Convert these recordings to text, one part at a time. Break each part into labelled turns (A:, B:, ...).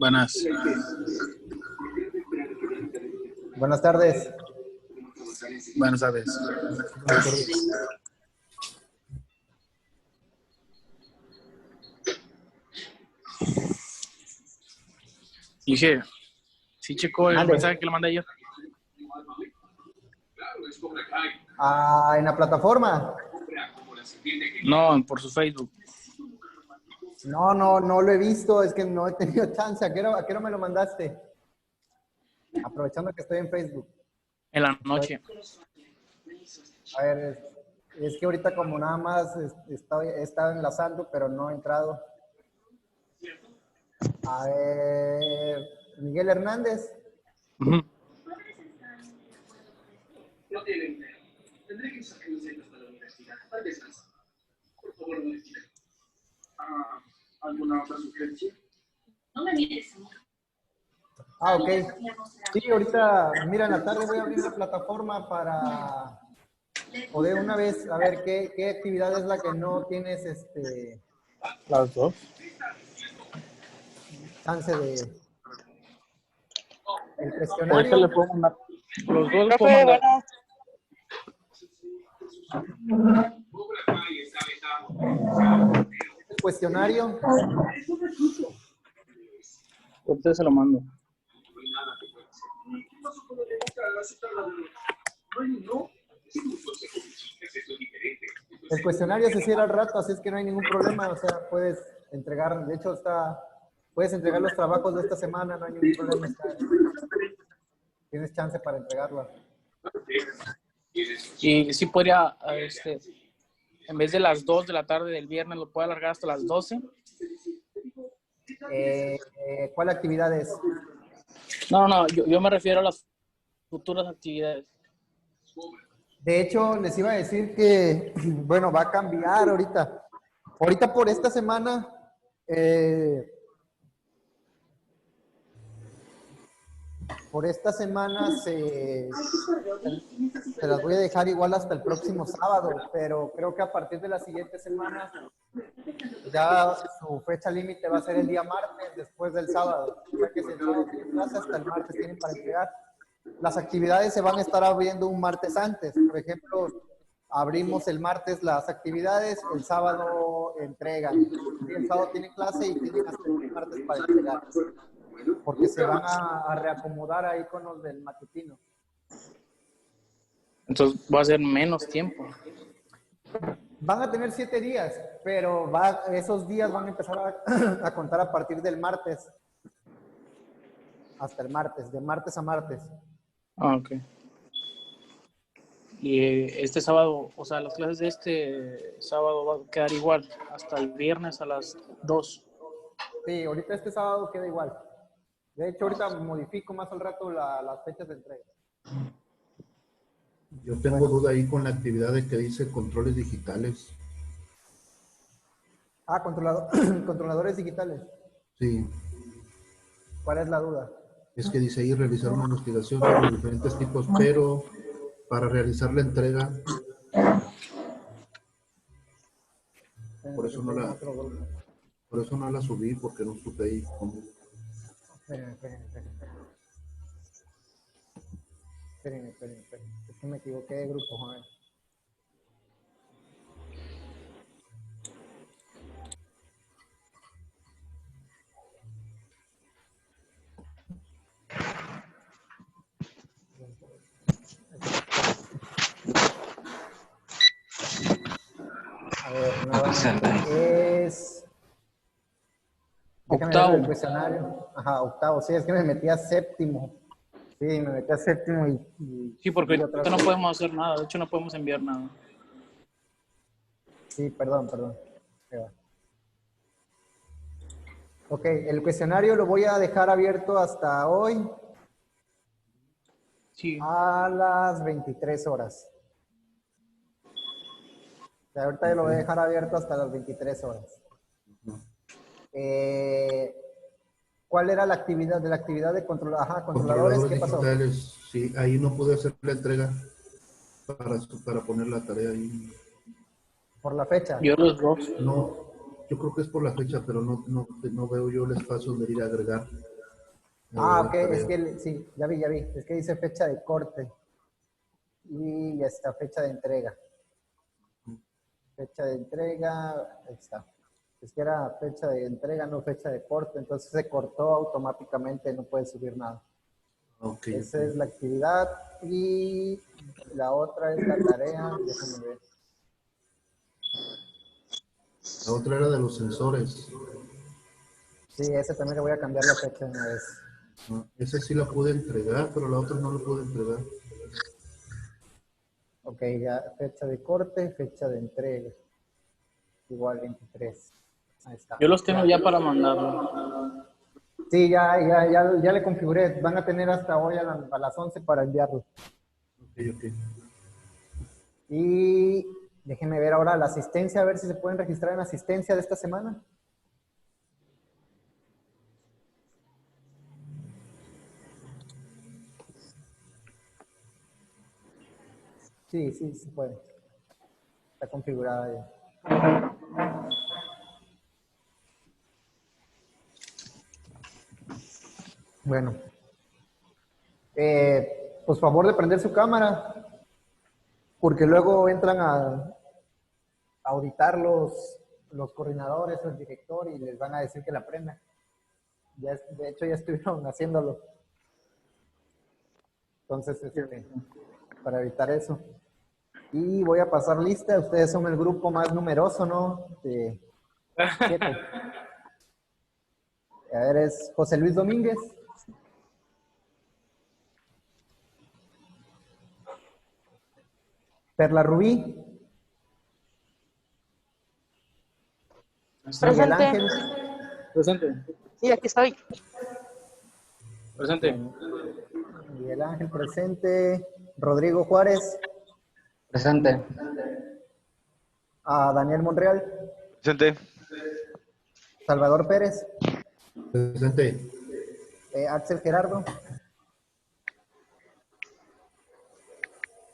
A: Buenas.
B: Buenas tardes.
A: Buenas tardes. Dije, ¿sí checó el mensaje que le mandé ayer?
B: ¿En la plataforma?
A: No, por su Facebook.
B: No lo he visto, es que no he tenido chance. ¿A qué hora me lo mandaste? Aprovechando que estoy en Facebook.
A: En la noche.
B: A ver, es que ahorita como nada más he estado enlazando, pero no he entrado. A ver, Miguel Hernández.
C: No tiene dinero. Tendré que usar camisetas para la universidad. Tal vez más. Por favor, no me tire. ¿Alguna otra sugerencia? No me mires, amor.
B: Ok. Sí, ahorita, mira, en la tarde voy a abrir la plataforma para poder una vez a ver qué actividad es la que no tienes
A: Las dos.
B: chance de el
A: Ahorita
B: cuestionario.
A: le puedo mandar. Los dos le puedo
D: Profe,
A: mandar.
B: El cuestionario.
A: Ahorita se lo mando.
B: El cuestionario se cierra al rato, así es que no hay ningún problema, o sea, puedes entregar, de hecho puedes entregar los trabajos de esta semana, no hay ningún problema, tienes chance para entregarlo.
A: Y sí podría, en vez de las 2 de la tarde del viernes, lo puedo alargar hasta las 12.
B: ¿Cuál actividad es?
A: No, yo me refiero a las futuras actividades.
B: De hecho, les iba a decir que, bueno, va a cambiar ahorita. Ahorita por esta semana, se las voy a dejar igual hasta el próximo sábado, pero creo que a partir de la siguiente semana ya su fecha límite va a ser el día martes después del sábado. O sea que si el sábado tienen clase, hasta el martes tienen para entregar. Las actividades se van a estar abriendo un martes antes. Por ejemplo, abrimos el martes las actividades, el sábado entregan. Y el sábado tienen clase y tienen hasta el martes para entregar. Porque se van a reacomodar ahí con los del matutino.
A: Entonces va a ser menos tiempo.
B: Van a tener 7 días, pero esos días van a empezar a contar a partir del martes. Hasta el martes, de martes a martes.
A: Ah, ok. Y este sábado, o sea, las clases de este sábado van a quedar igual, hasta el viernes a las 2.
B: Sí, ahorita este sábado queda igual. De hecho, ahorita modifico más al rato las fechas de entrega.
E: Yo tengo duda ahí con la actividad de que dice controles digitales.
B: Controladores digitales.
E: Sí.
B: ¿Cuál es la duda?
E: Es que dice ahí realizar una investigación sobre los diferentes tipos, pero para realizar la entrega, por eso no la subí, porque no supe ahí cómo.
B: Esperen. Es que me equivoqué de grupo, joder. A ver, nuevamente es...
A: Octavo.
B: El cuestionario. Ajá, octavo. Sí, es que me metí a séptimo. Sí, me metí a séptimo y
A: Sí, porque
B: otra
A: ahorita no podemos hacer nada. De hecho, no podemos enviar nada.
B: Sí, perdón. Ok, el cuestionario lo voy a dejar abierto hasta hoy.
A: Sí.
B: A las 23 horas. O sea, ahorita lo voy a dejar abierto hasta las 23 horas. ¿Cuál era la actividad de controladores? ¿Qué pasó?
E: Digitales, sí, ahí no pude hacer la entrega para poner la tarea ahí.
B: ¿Por la fecha?
A: Yo los dos.
E: No, yo creo que es por la fecha, pero no veo yo el espacio donde ir a agregar.
B: Ah, ok,
E: tarea.
B: es que sí, ya vi. Es que dice fecha de corte y ya está, fecha de entrega. Fecha de entrega, ahí está. Es que era fecha de entrega, no fecha de corte, entonces se cortó automáticamente, no puede subir nada.
E: Ok,
B: Esa
E: ok.
B: es la actividad y la otra es la tarea, déjame ver.
E: La otra era de los sensores.
B: Sí, ese también le voy a cambiar la fecha una vez.
E: Ah, esa sí la pude entregar, pero la otra no la pude entregar.
B: Ok, ya fecha de corte, fecha de entrega. Igual 23. Ahí está.
A: Yo los tengo
B: Ya.
A: ya para mandarlo.
B: Sí, ya le configuré. Van a tener hasta hoy a las 11 para enviarlo.
E: Ok, ok.
B: Y déjenme ver ahora la asistencia, a ver si se pueden registrar en asistencia de esta semana. Sí, se puede. Está configurada ya. Bueno, pues favor de prender su cámara, porque luego entran a auditar los coordinadores o el director y les van a decir que la prendan. Ya, de hecho, ya estuvieron haciéndolo. Entonces, para evitar eso. Y voy a pasar lista. Ustedes son el grupo más numeroso, ¿no? De 7. A ver, es José Luis Domínguez. Perla Rubí. Miguel
D: Presente.
B: Ángel.
A: Presente.
D: Sí, aquí estoy.
A: Presente.
B: Bueno, Miguel Ángel presente. Rodrigo Juárez.
F: Presente.
B: A Daniel Monreal.
G: Presente.
B: Salvador Pérez.
E: Presente.
B: Axel Gerardo.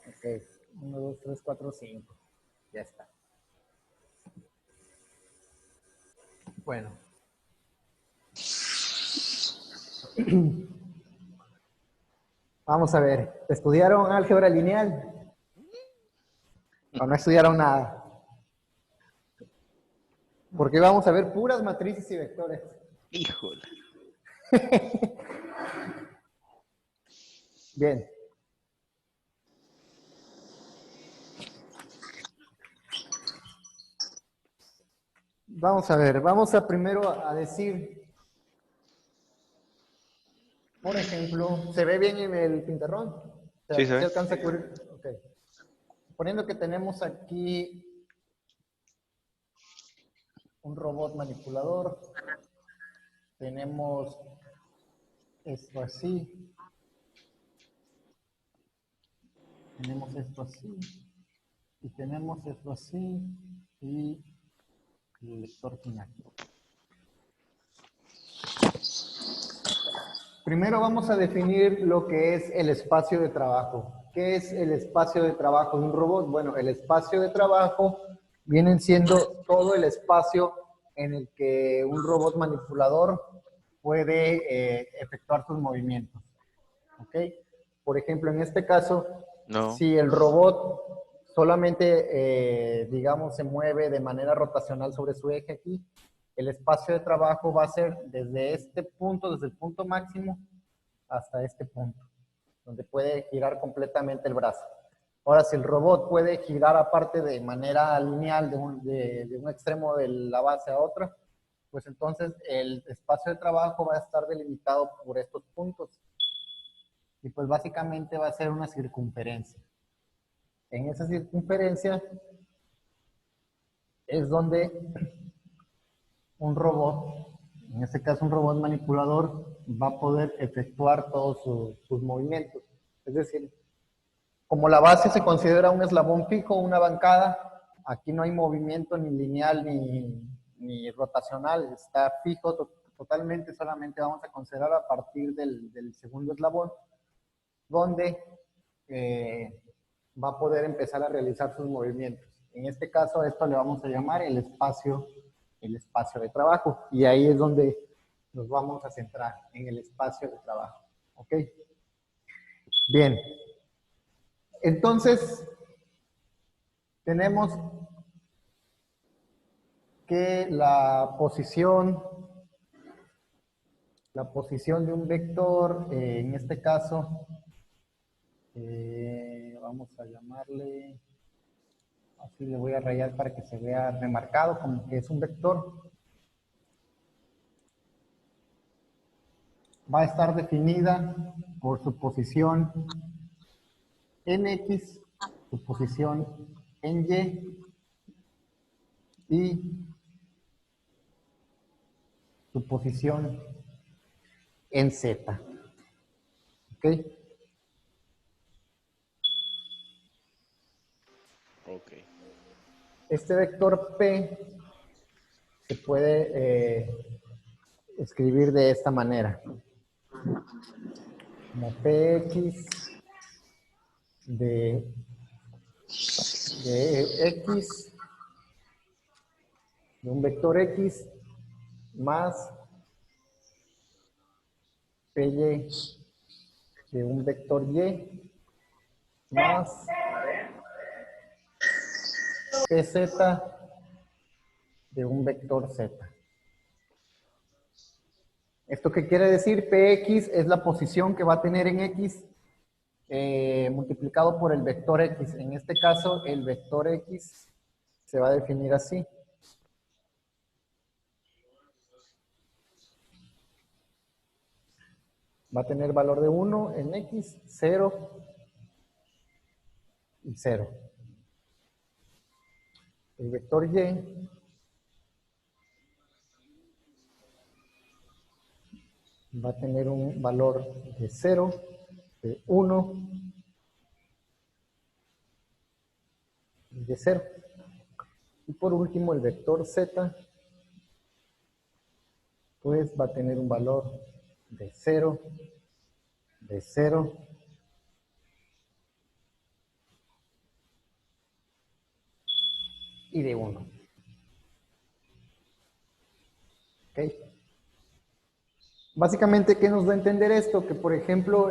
B: Ok. 1, 2, 3, 4, 5. Ya está. Bueno. Vamos a ver. ¿Estudiaron álgebra lineal? ¿O no estudiaron nada? Porque vamos a ver puras matrices y vectores.
G: Híjole.
B: Bien. Vamos a ver, vamos a primero a decir, por ejemplo, ¿se ve bien en el pintarrón?
G: Sí, se
B: ¿Se
G: ve.
B: alcanza a cubrir? Ok. Suponiendo que tenemos aquí un robot manipulador, tenemos esto así, tenemos esto así, y tenemos esto así, y el lector final. Primero vamos a definir lo que es el espacio de trabajo. ¿Qué es el espacio de trabajo de un robot? Bueno, el espacio de trabajo vienen siendo todo el espacio en el que un robot manipulador puede efectuar sus movimientos. ¿Ok? Por ejemplo, en este caso,
G: No.
B: si el robot solamente, digamos, se mueve de manera rotacional sobre su eje aquí, el espacio de trabajo va a ser desde este punto, desde el punto máximo, hasta este punto, donde puede girar completamente el brazo. Ahora, si el robot puede girar aparte de manera lineal de un extremo de la base a otra, pues entonces el espacio de trabajo va a estar delimitado por estos puntos. Y pues básicamente va a ser una circunferencia. En esa circunferencia es donde un robot, en este caso un robot manipulador, va a poder efectuar todos sus movimientos. Es decir, como la base se considera un eslabón fijo, una bancada, aquí no hay movimiento ni lineal ni rotacional, está fijo totalmente, solamente vamos a considerar a partir del segundo eslabón, donde va a poder empezar a realizar sus movimientos. En este caso, a esto le vamos a llamar el espacio de trabajo. Y ahí es donde nos vamos a centrar en el espacio de trabajo. ¿Ok? Bien. Entonces, tenemos que la posición de un vector, en este caso, vamos a llamarle, así le voy a rayar para que se vea remarcado como que es un vector. Va a estar definida por su posición en X, su posición en Y y su posición en Z. ¿Ok?
G: Ok.
B: Este vector P se puede escribir de esta manera. Como Px de X, de un vector X, más Py de un vector Y, más Pz de un vector Z. ¿Esto qué quiere decir? Px es la posición que va a tener en X multiplicado por el vector X. En este caso, el vector X se va a definir así. Va a tener valor de 1 en X, 0 y 0. El vector Y va a tener un valor de 0, de 1 y de 0. Y por último, el vector Z, pues va a tener un valor de 0, de 0 y de 1. ¿Ok? Básicamente, ¿qué nos da a entender esto? Que, por ejemplo,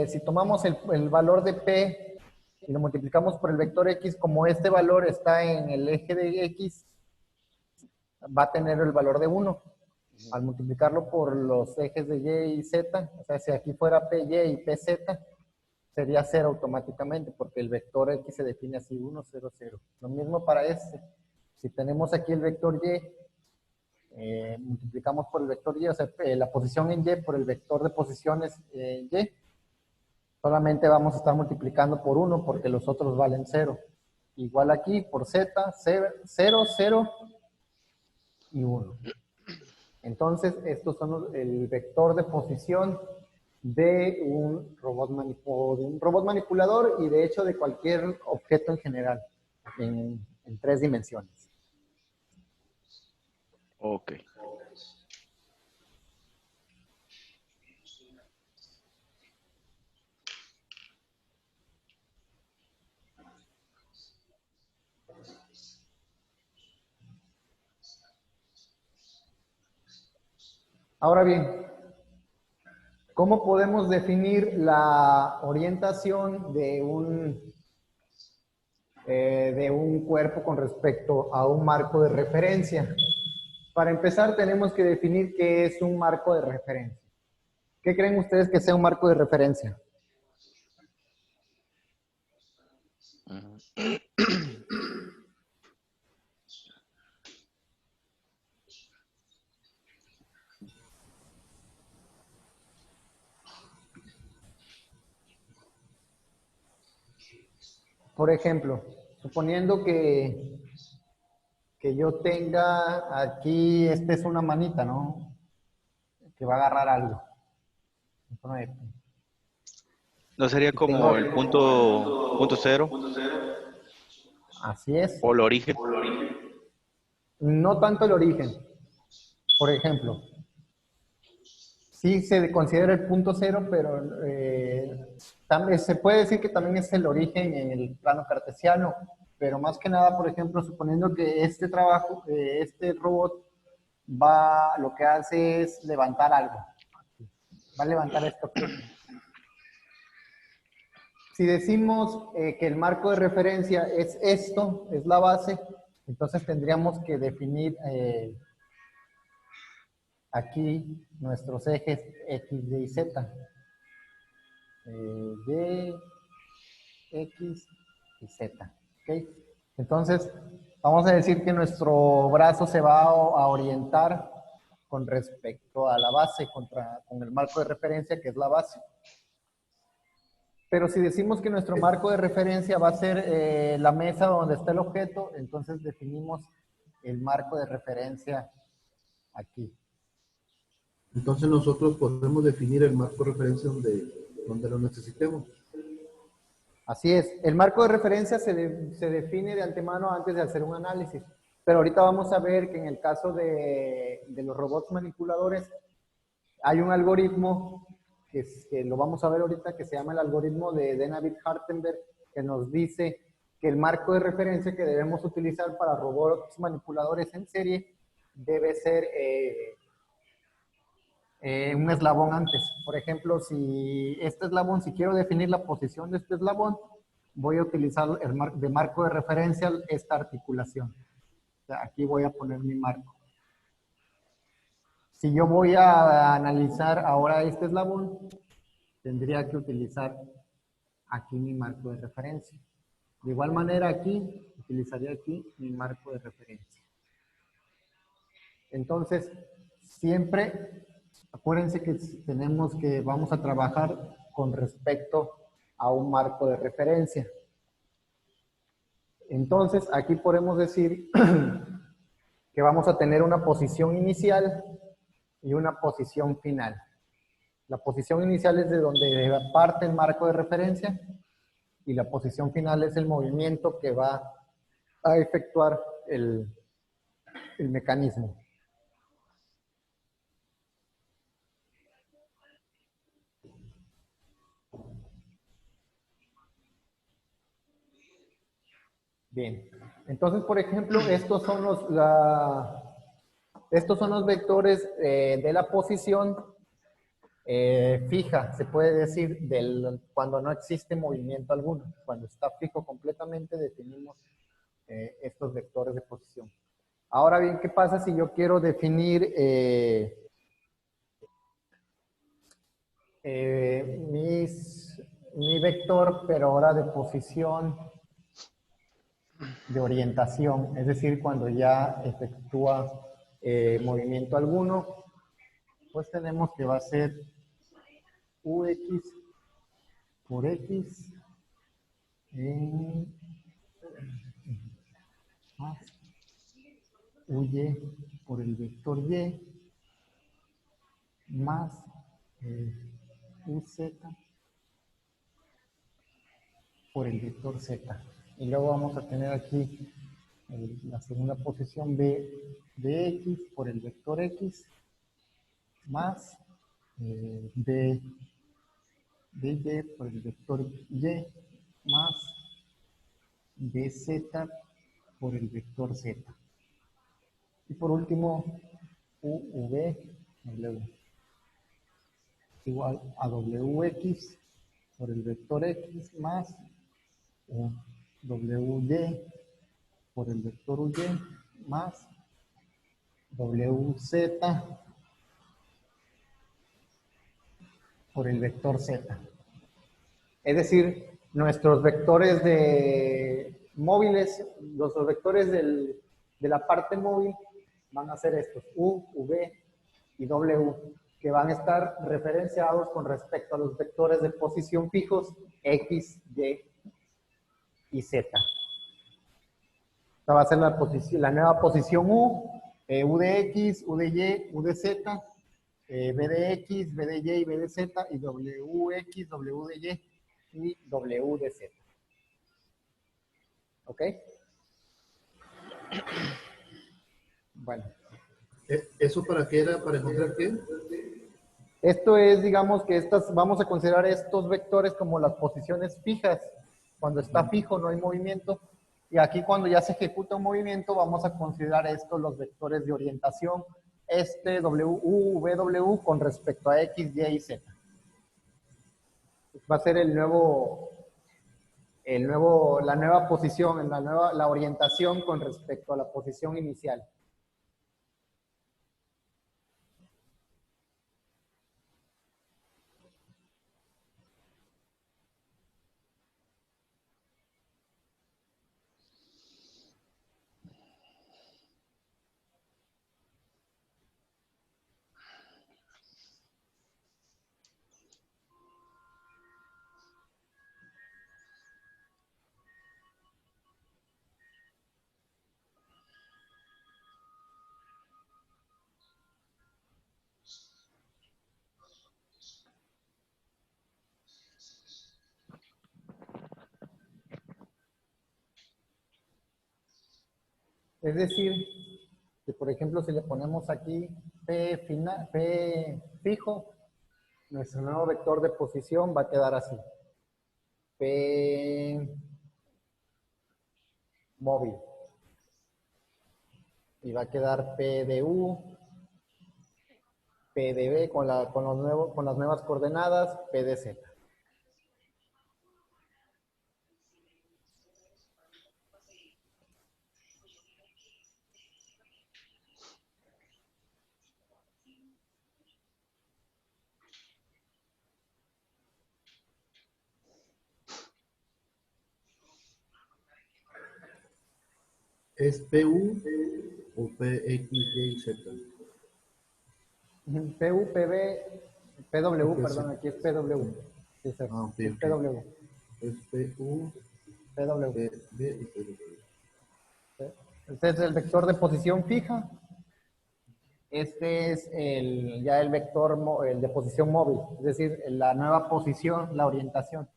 B: si tomamos el valor de P y lo multiplicamos por el vector X, como este valor está en el eje de X, va a tener el valor de 1. Al multiplicarlo por los ejes de Y y Z, o sea, si aquí fuera PY y PZ, sería 0 automáticamente, porque el vector X se define así, 1, 0, 0. Lo mismo para este. Si tenemos aquí el vector Y, multiplicamos por el vector Y, o sea, la posición en Y por el vector de posiciones Y, solamente vamos a estar multiplicando por 1 porque los otros valen 0. Igual aquí por Z, 0, 0 y 1. Entonces, estos son el vector de posición de un robot manipulador y de hecho de cualquier objeto en general, en 3 dimensiones.
G: Ok.
B: Ahora bien, ¿cómo podemos definir la orientación de un cuerpo con respecto a un marco de referencia? Para empezar, tenemos que definir qué es un marco de referencia. ¿Qué creen ustedes que sea un marco de referencia? Por ejemplo, suponiendo que yo tenga aquí, esta es una manita, ¿no? Que va a agarrar algo.
G: ¿No sería como el punto cero
B: Así es.
G: o el origen?
B: No tanto el origen. Por ejemplo, sí se considera el punto cero, pero también se puede decir que también es el origen en el plano cartesiano, pero más que nada, por ejemplo, suponiendo que este robot lo que hace es levantar algo. Va a levantar esto aquí. Si decimos que el marco de referencia es esto, es la base, entonces tendríamos que definir aquí nuestros ejes X, Y y Z. Y, X y Z. ¿Okay? Entonces, vamos a decir que nuestro brazo se va a orientar con respecto a la base, con el marco de referencia que es la base. Pero si decimos que nuestro marco de referencia va a ser la mesa donde está el objeto, entonces definimos el marco de referencia aquí.
E: Entonces nosotros podemos definir el marco de referencia donde lo necesitemos.
B: Así es. El marco de referencia se define de antemano antes de hacer un análisis. Pero ahorita vamos a ver que en el caso de los robots manipuladores hay un algoritmo que lo vamos a ver ahorita, que se llama el algoritmo de Denavit-Hartenberg, que nos dice que el marco de referencia que debemos utilizar para robots manipuladores en serie debe ser un eslabón antes. Por ejemplo, si quiero definir la posición de este eslabón, voy a utilizar de marco de referencia esta articulación. O sea, aquí voy a poner mi marco. Si yo voy a analizar ahora este eslabón, tendría que utilizar aquí mi marco de referencia. De igual manera aquí, utilizaría aquí mi marco de referencia. Entonces, siempre, acuérdense que vamos a trabajar con respecto a un marco de referencia. Entonces, aquí podemos decir que vamos a tener una posición inicial y una posición final. La posición inicial es de donde parte el marco de referencia y la posición final es el movimiento que va a efectuar el mecanismo. Bien, entonces, por ejemplo, estos son los vectores de la posición fija, se puede decir, cuando no existe movimiento alguno. Cuando está fijo completamente, definimos estos vectores de posición. Ahora bien, ¿qué pasa si yo quiero definir mi vector, pero ahora de posición, de orientación? Es decir, cuando ya efectúa movimiento alguno, pues tenemos que va a ser UX por X más UY por el vector Y más UZ por el vector Z. Y luego vamos a tener aquí la segunda posición B de X por el vector X más B de Y por el vector Y más BZ por el vector Z. Y por último, UV W igual a WX por el vector X más WY por el vector UY más WZ por el vector Z. Es decir, nuestros vectores de móviles, los vectores de la parte móvil van a ser estos, U, V y W, que van a estar referenciados con respecto a los vectores de posición fijos X, Y y Z. Esta va a ser la nueva posición U, U de X, U de Y, U de Z, B de X, B de Y y B de Z, y WX, W de Y y W de Z. ¿Ok? Bueno.
E: ¿Eso para qué era? ¿Para encontrar qué?
B: Esto es, digamos que vamos a considerar estos vectores como las posiciones fijas. Cuando está fijo no hay movimiento. Y aquí cuando ya se ejecuta un movimiento vamos a considerar estos los vectores de orientación este W con respecto a X, Y y Z. Va a ser la nueva posición, la orientación con respecto a la posición inicial. Es decir, que por ejemplo, si le ponemos aquí P fijo, nuestro nuevo vector de posición va a quedar así. P móvil. Y va a quedar P de U, P de B con las nuevas coordenadas, P de Z.
E: ¿Es PU o PX, Y, Z?
B: PU, PB, PW,
E: Ok,
B: perdón,
E: sí.
B: aquí es PW. Sí, sir.
E: Ah, ok,
B: Es
E: ok.
B: PW.
E: Es PU,
B: PW.
E: PB y PW.
B: Este es el vector de posición fija. Este es ya el vector el de posición móvil, es decir, la nueva posición, la orientación.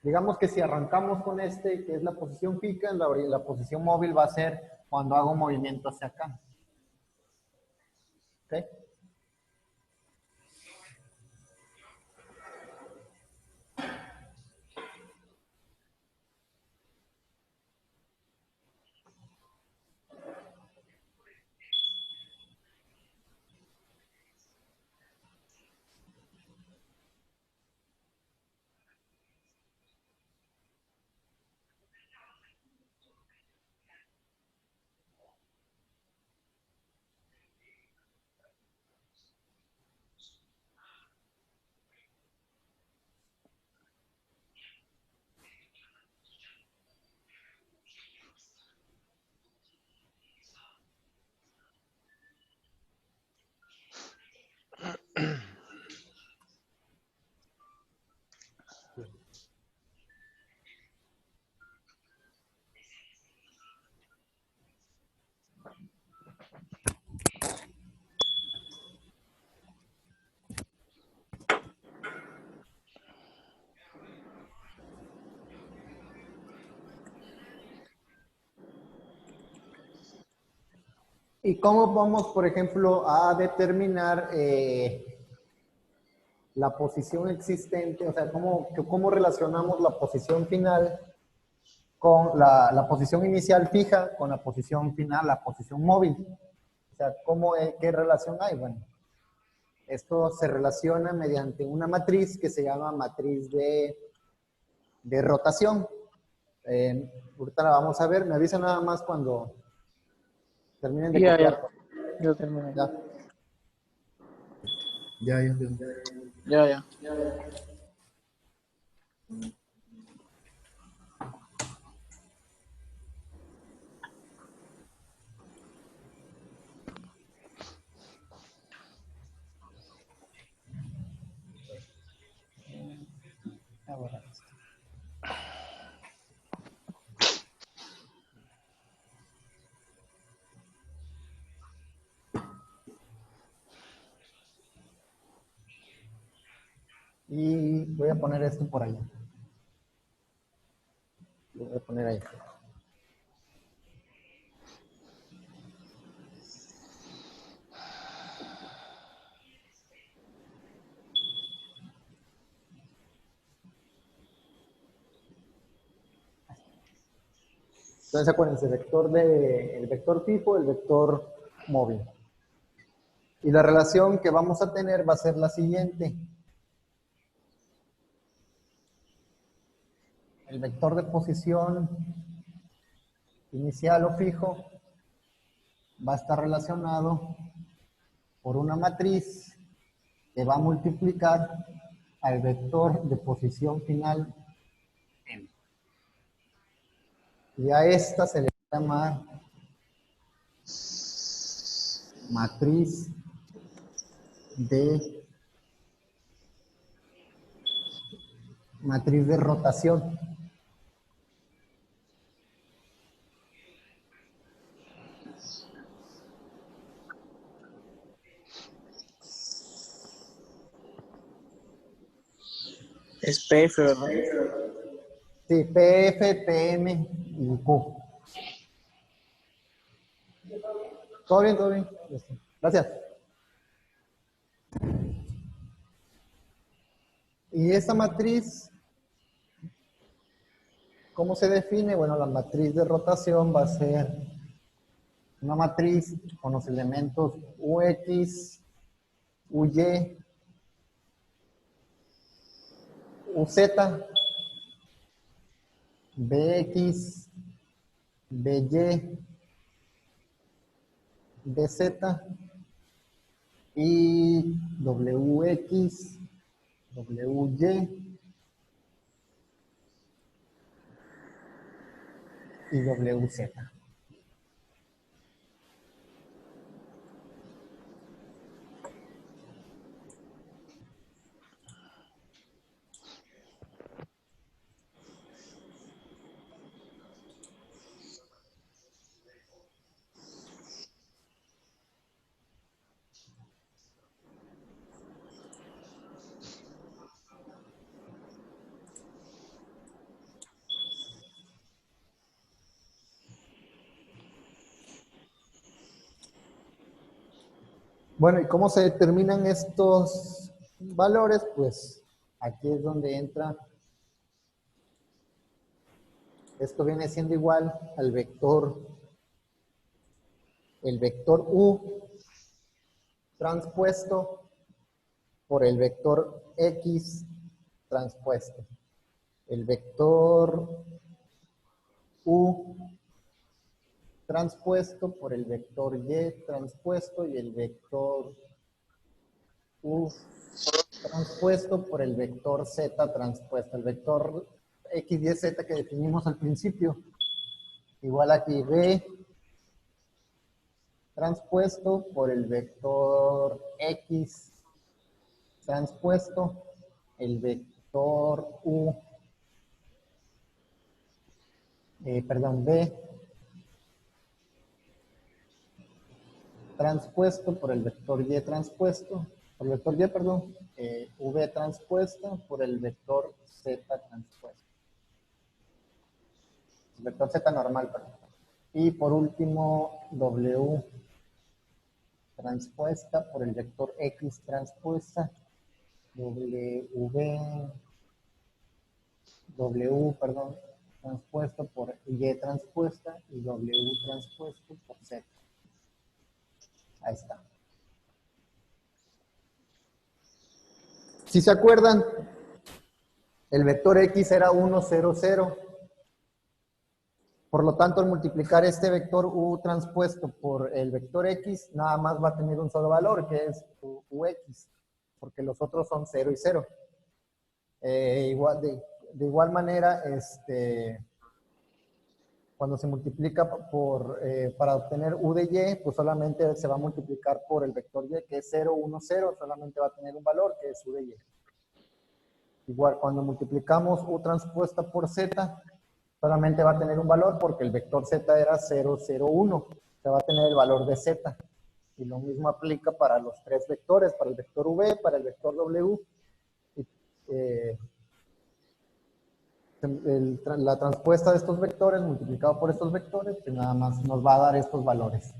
B: Digamos que si arrancamos con este, que es la posición fija, la posición móvil va a ser cuando hago un movimiento hacia acá. ¿Ok? ¿Y cómo vamos, por ejemplo, a determinar la posición existente? O sea, ¿cómo relacionamos la posición final con la posición inicial fija con la posición final, la posición móvil? O sea, ¿qué relación hay? Bueno, esto se relaciona mediante una matriz que se llama matriz de rotación. Ahorita la vamos a ver. Me avisa nada más cuando terminen de
A: Ya,
B: copiar.
A: ya terminé.
B: Ya.
E: Ya entiendo.
A: Ya.
B: Ahora. Y voy a poner esto por ahí. Lo voy a poner ahí. Entonces acuérdense, el vector fijo, el vector móvil. Y la relación que vamos a tener va a ser la siguiente. El vector de posición inicial o fijo va a estar relacionado por una matriz que va a multiplicar al vector de posición final n. Y a esta se le llama matriz de rotación.
A: Es PF, ¿verdad?
B: Sí, PF, PM y Q. ¿Todo bien? ¿Todo bien? Gracias. Y esta matriz, ¿cómo se define? Bueno, la matriz de rotación va a ser una matriz con los elementos UX, UY, UZ, BX, BY, BZ y WX, WY y WZ. Bueno, ¿y cómo se determinan estos valores? Pues aquí es donde entra, esto viene siendo igual al vector, el vector U transpuesto por el vector X transpuesto. El vector U transpuesto por el vector Y transpuesto y el vector U transpuesto por el vector Z transpuesto. El vector X, Y, Z que definimos al principio. Igual aquí B transpuesto por el vector X transpuesto, el vector U, B transpuesto por el vector Y transpuesto, por el vector Y, perdón, V transpuesta por el vector Z transpuesto. El vector Z normal, perdón. Y por último, W transpuesta por el vector X transpuesta, transpuesto por Y transpuesta y W transpuesto por Z. Ahí está. Si se acuerdan, el vector X era 1, 0, 0. Por lo tanto, al multiplicar este vector U transpuesto por el vector X, nada más va a tener un solo valor, que es UX, porque los otros son 0 y 0. De igual manera, cuando se multiplica para obtener U de Y, pues solamente se va a multiplicar por el vector Y, que es 0, 1, 0, solamente va a tener un valor, que es U de Y. Igual, cuando multiplicamos U transpuesta por Z, solamente va a tener un valor porque el vector Z era 0, 0, 1. Se va a tener el valor de Z. Y lo mismo aplica para los tres vectores, para el vector V, para el vector W. La transpuesta de estos vectores multiplicado por estos vectores, que nada más nos va a dar estos valores.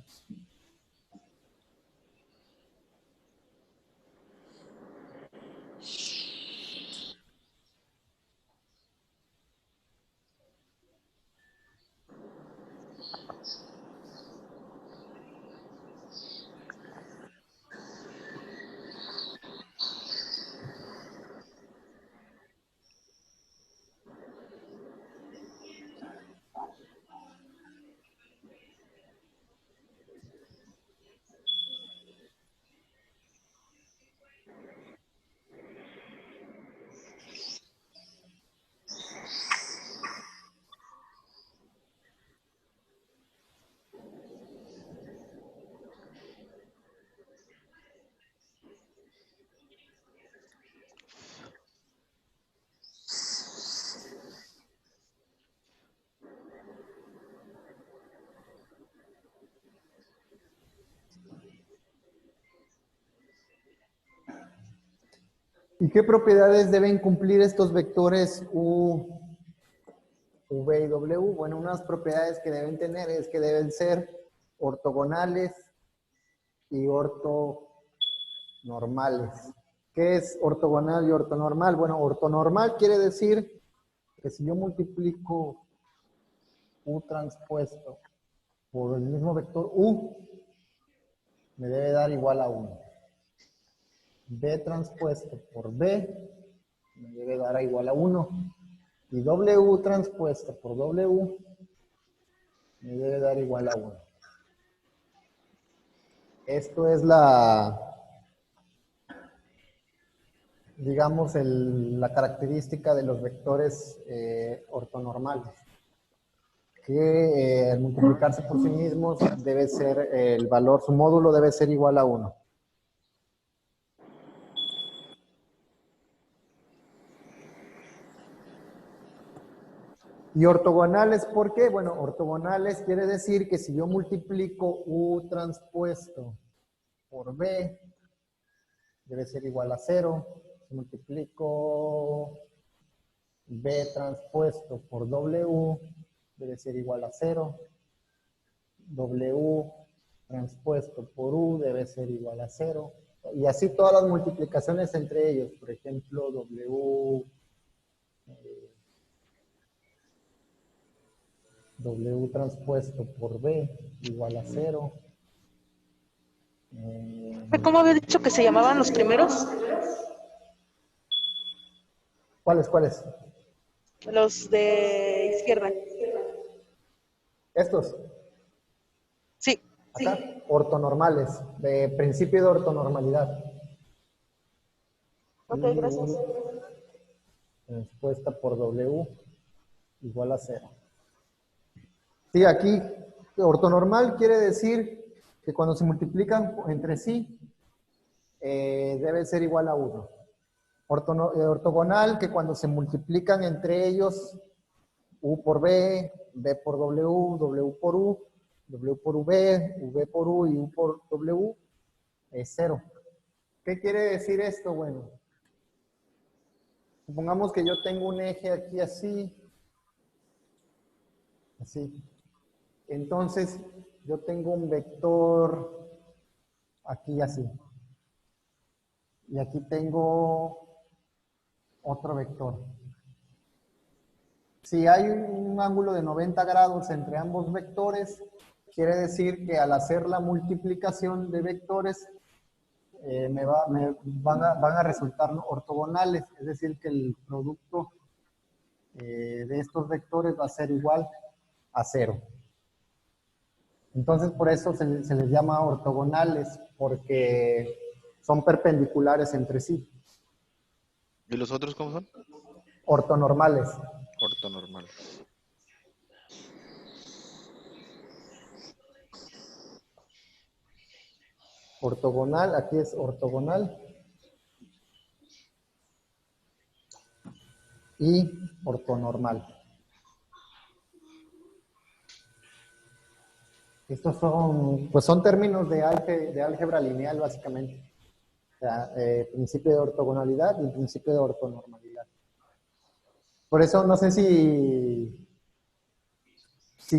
B: ¿Y qué propiedades deben cumplir estos vectores U, V y W? Bueno, unas propiedades que deben tener es que deben ser ortogonales y ortonormales. ¿Qué es ortogonal y ortonormal? Bueno, ortonormal quiere decir que si yo multiplico U transpuesto por el mismo vector U, me debe dar igual a 1. B transpuesto por B me debe dar igual a 1. Y W transpuesto por W me debe dar igual a 1. Esto es digamos, la característica de los vectores ortonormales. Que al multiplicarse por sí mismos debe ser el valor, su módulo debe ser igual a 1. Y ortogonales, ¿por qué? Bueno, ortogonales quiere decir que si yo multiplico U transpuesto por B, debe ser igual a 0. Si multiplico B transpuesto por W, debe ser igual a 0. W transpuesto por U debe ser igual a 0. Y así todas las multiplicaciones entre ellos. Por ejemplo, W transpuesto por B igual a 0.
D: ¿Cómo había dicho que se llamaban los primeros?
B: ¿Cuáles?
D: Los de izquierda.
B: Estos.
D: Sí.
B: Acá, ortonormales, de principio de ortonormalidad.
D: Ok, gracias.
B: Transpuesta por W igual a 0. Sí, aquí ortonormal quiere decir que cuando se multiplican entre sí, debe ser igual a 1. Ortogonal, que cuando se multiplican entre ellos, U por B, B por W, W por U, W por V, V por U y U por W, es 0. ¿Qué quiere decir esto? Bueno, supongamos que yo tengo un eje aquí así. Entonces, yo tengo un vector aquí así. Y aquí tengo otro vector. Si hay un ángulo de 90 grados entre ambos vectores, quiere decir que al hacer la multiplicación de vectores, van a resultar ortogonales. Es decir, que el producto de estos vectores va a ser igual a 0. Entonces, por eso se les llama ortogonales, porque son perpendiculares entre sí.
G: ¿Y los otros cómo son?
B: Ortonormales.
G: Ortonormal.
B: Ortogonal, aquí es ortogonal. Y ortonormal. Estos son términos de álgebra lineal, básicamente. O sea, principio de ortogonalidad y principio de ortonormalidad. Por eso no sé si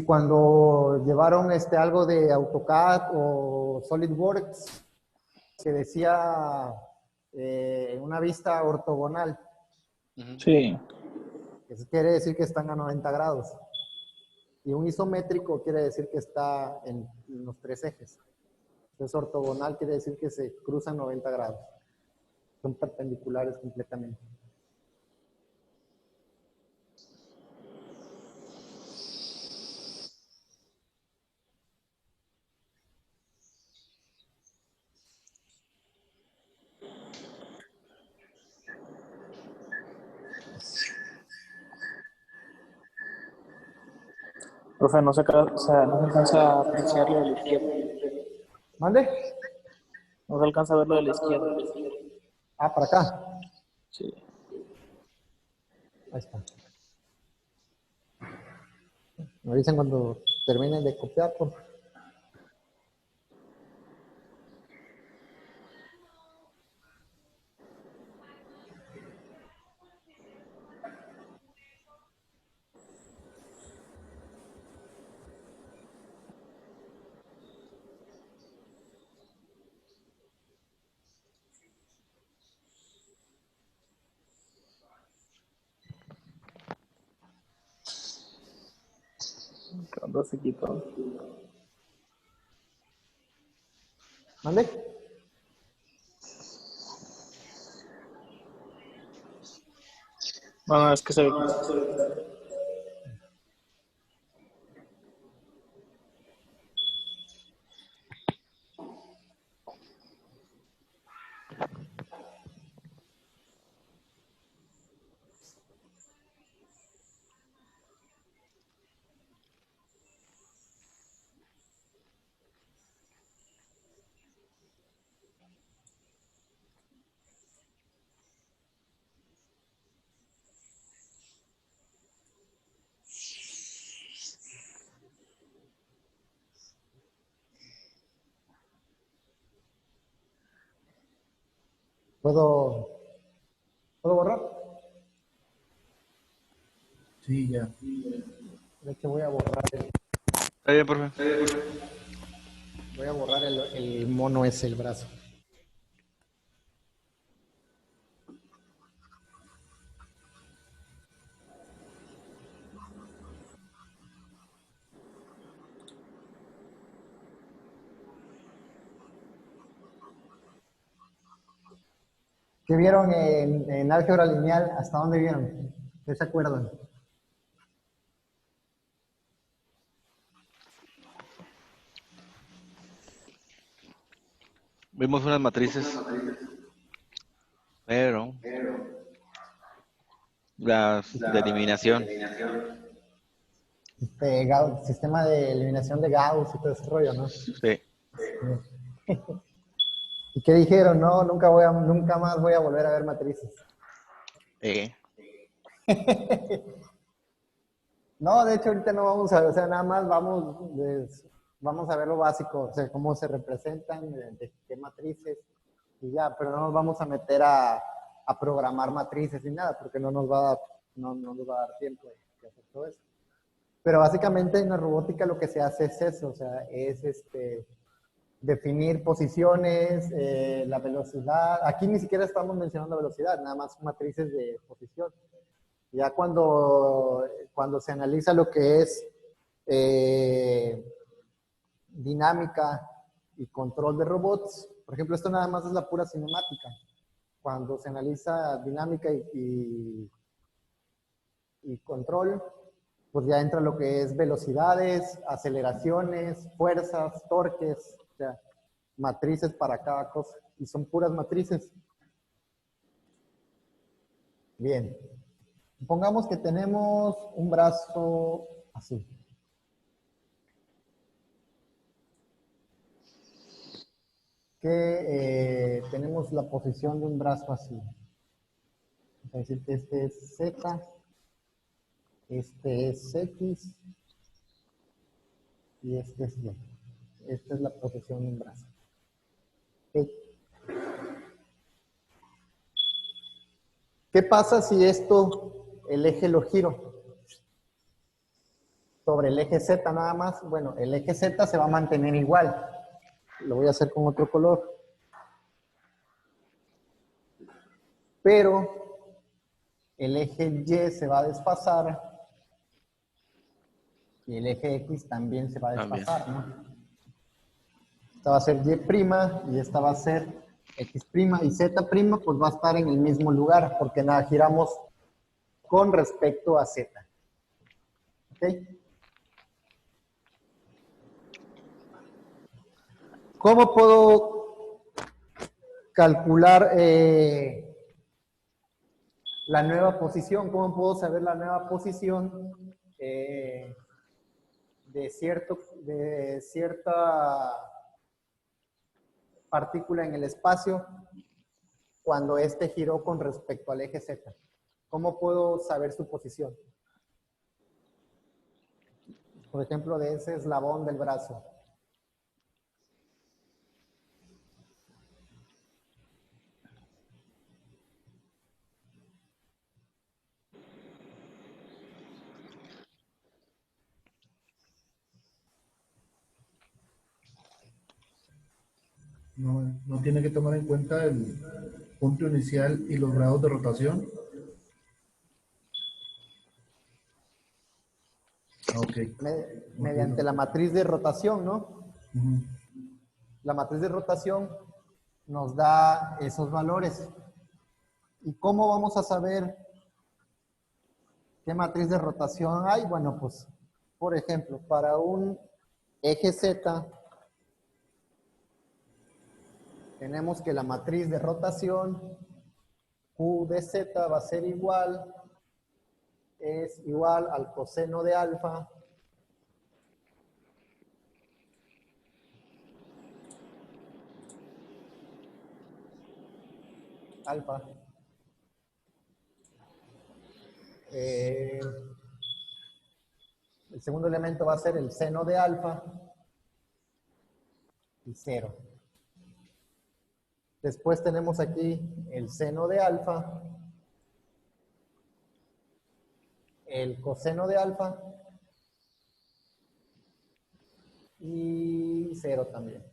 B: cuando llevaron algo de AutoCAD o SolidWorks, que decía una vista ortogonal.
A: Sí.
B: Eso quiere decir que están a 90 grados. Y un isométrico quiere decir que está en los tres ejes. Entonces, ortogonal quiere decir que se cruzan 90 grados. Son perpendiculares completamente.
A: Profe, no se alcanza a apreciar lo de la izquierda.
B: ¿Mande?
A: No se alcanza a ver lo de la izquierda.
B: Ah, para acá.
A: Sí.
B: Ahí está. Me dicen cuando terminen de copiar, por favor.
A: 12 equipos.
B: ¿Mande?
A: Bueno, es que se ve.
B: ¿Puedo borrar?
E: Sí, ya.
B: De hecho, voy a borrar
G: Está bien, profe.
B: el mono ese, el brazo. ¿Qué vieron en álgebra lineal? ¿Hasta dónde vieron? ¿Qué se acuerdan?
G: Vimos unas matrices, pero las de eliminación.
B: Sistema de eliminación de Gauss y todo ese rollo, ¿no?
G: Sí.
B: ¿Y qué dijeron? No, nunca más voy a volver a ver matrices. No, de hecho ahorita no vamos a ver, o sea, nada más vamos a ver lo básico, o sea, cómo se representan, de qué matrices, y ya, pero no nos vamos a meter a programar matrices ni nada, porque no nos va a dar tiempo de hacer todo eso. Pero básicamente en la robótica lo que se hace es eso, o sea, es definir posiciones, la velocidad. Aquí ni siquiera estamos mencionando velocidad, nada más matrices de posición. Ya cuando se analiza lo que es dinámica y control de robots, por ejemplo, esto nada más es la pura cinemática. Cuando se analiza dinámica y control, pues ya entra lo que es velocidades, aceleraciones, fuerzas, torques, o sea, matrices para cada cosa. Y son puras matrices. Bien. Supongamos que tenemos un brazo así. Que tenemos la posición de un brazo así. Es decir, que este es Z, este es X y este es Y. Esta es la posición de un brazo. ¿Ok? ¿Qué pasa si el eje lo giro sobre el eje Z nada más? Bueno, el eje Z se va a mantener igual. Lo voy a hacer con otro color. Pero el eje Y se va a desfasar y el eje X también se va a desfasar, ¿no? Esta va a ser Y' y esta va a ser X' y Z' pues va a estar en el mismo lugar porque nada, giramos con respecto a Z. ¿Ok? ¿Cómo puedo calcular la nueva posición? ¿Cómo puedo saber la nueva posición de cierta partícula en el espacio cuando este giró con respecto al eje Z? ¿Cómo puedo saber su posición? Por ejemplo, de ese eslabón del brazo.
E: No tiene que tomar en cuenta el punto inicial y los grados de rotación. Ok.
B: mediante la matriz de rotación, ¿no?
E: Ujú.
B: La matriz de rotación nos da esos valores. ¿Y cómo vamos a saber qué matriz de rotación hay? Bueno, pues, por ejemplo, para un eje Z, tenemos que la matriz de rotación Q de Z va a ser igual, es igual al coseno de alfa alfa. El segundo elemento va a ser el seno de alfa y 0. Después tenemos aquí el seno de alfa, el coseno de alfa y 0 también.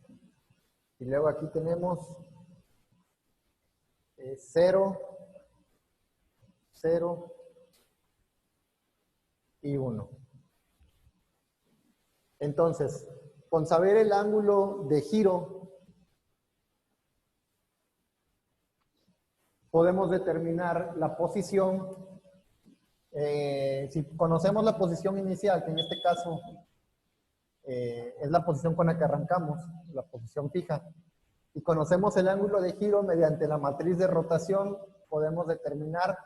B: Y luego aquí tenemos 0, 0 y 1. Entonces, con saber el ángulo de giro, podemos determinar la posición. Si conocemos la posición inicial, que en este caso es la posición con la que arrancamos, la posición fija, y conocemos el ángulo de giro mediante la matriz de rotación, podemos determinar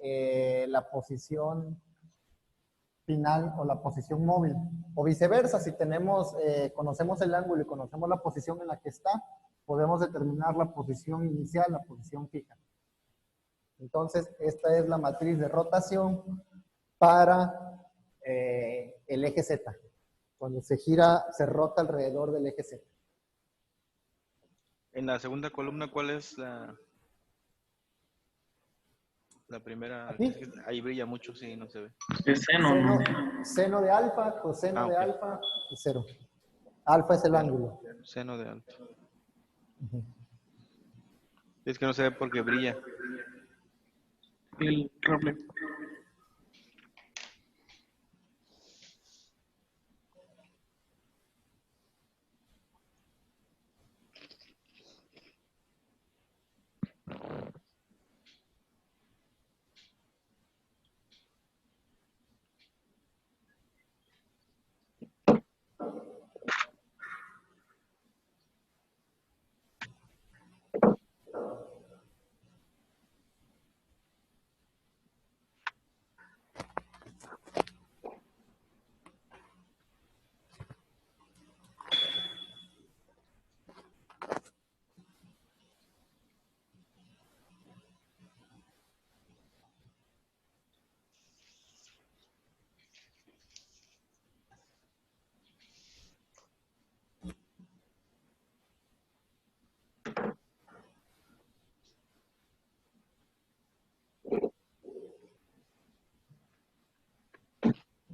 B: la posición final o la posición móvil. O viceversa, si conocemos el ángulo y conocemos la posición en la que está, podemos determinar la posición inicial, la posición fija. Entonces, esta es la matriz de rotación para el eje Z. Cuando se gira, se rota alrededor del eje Z.
G: En la segunda columna, ¿cuál es la primera?
B: ¿Aquí?
G: Ahí brilla mucho, sí, no se ve.
A: El seno, ¿no?
B: Seno de alfa, coseno
G: Ah,
B: de
G: ok.
B: alfa y 0. Alfa es el ángulo.
G: Seno de alfa. Es que no se ve porque brilla.
A: El reflejo.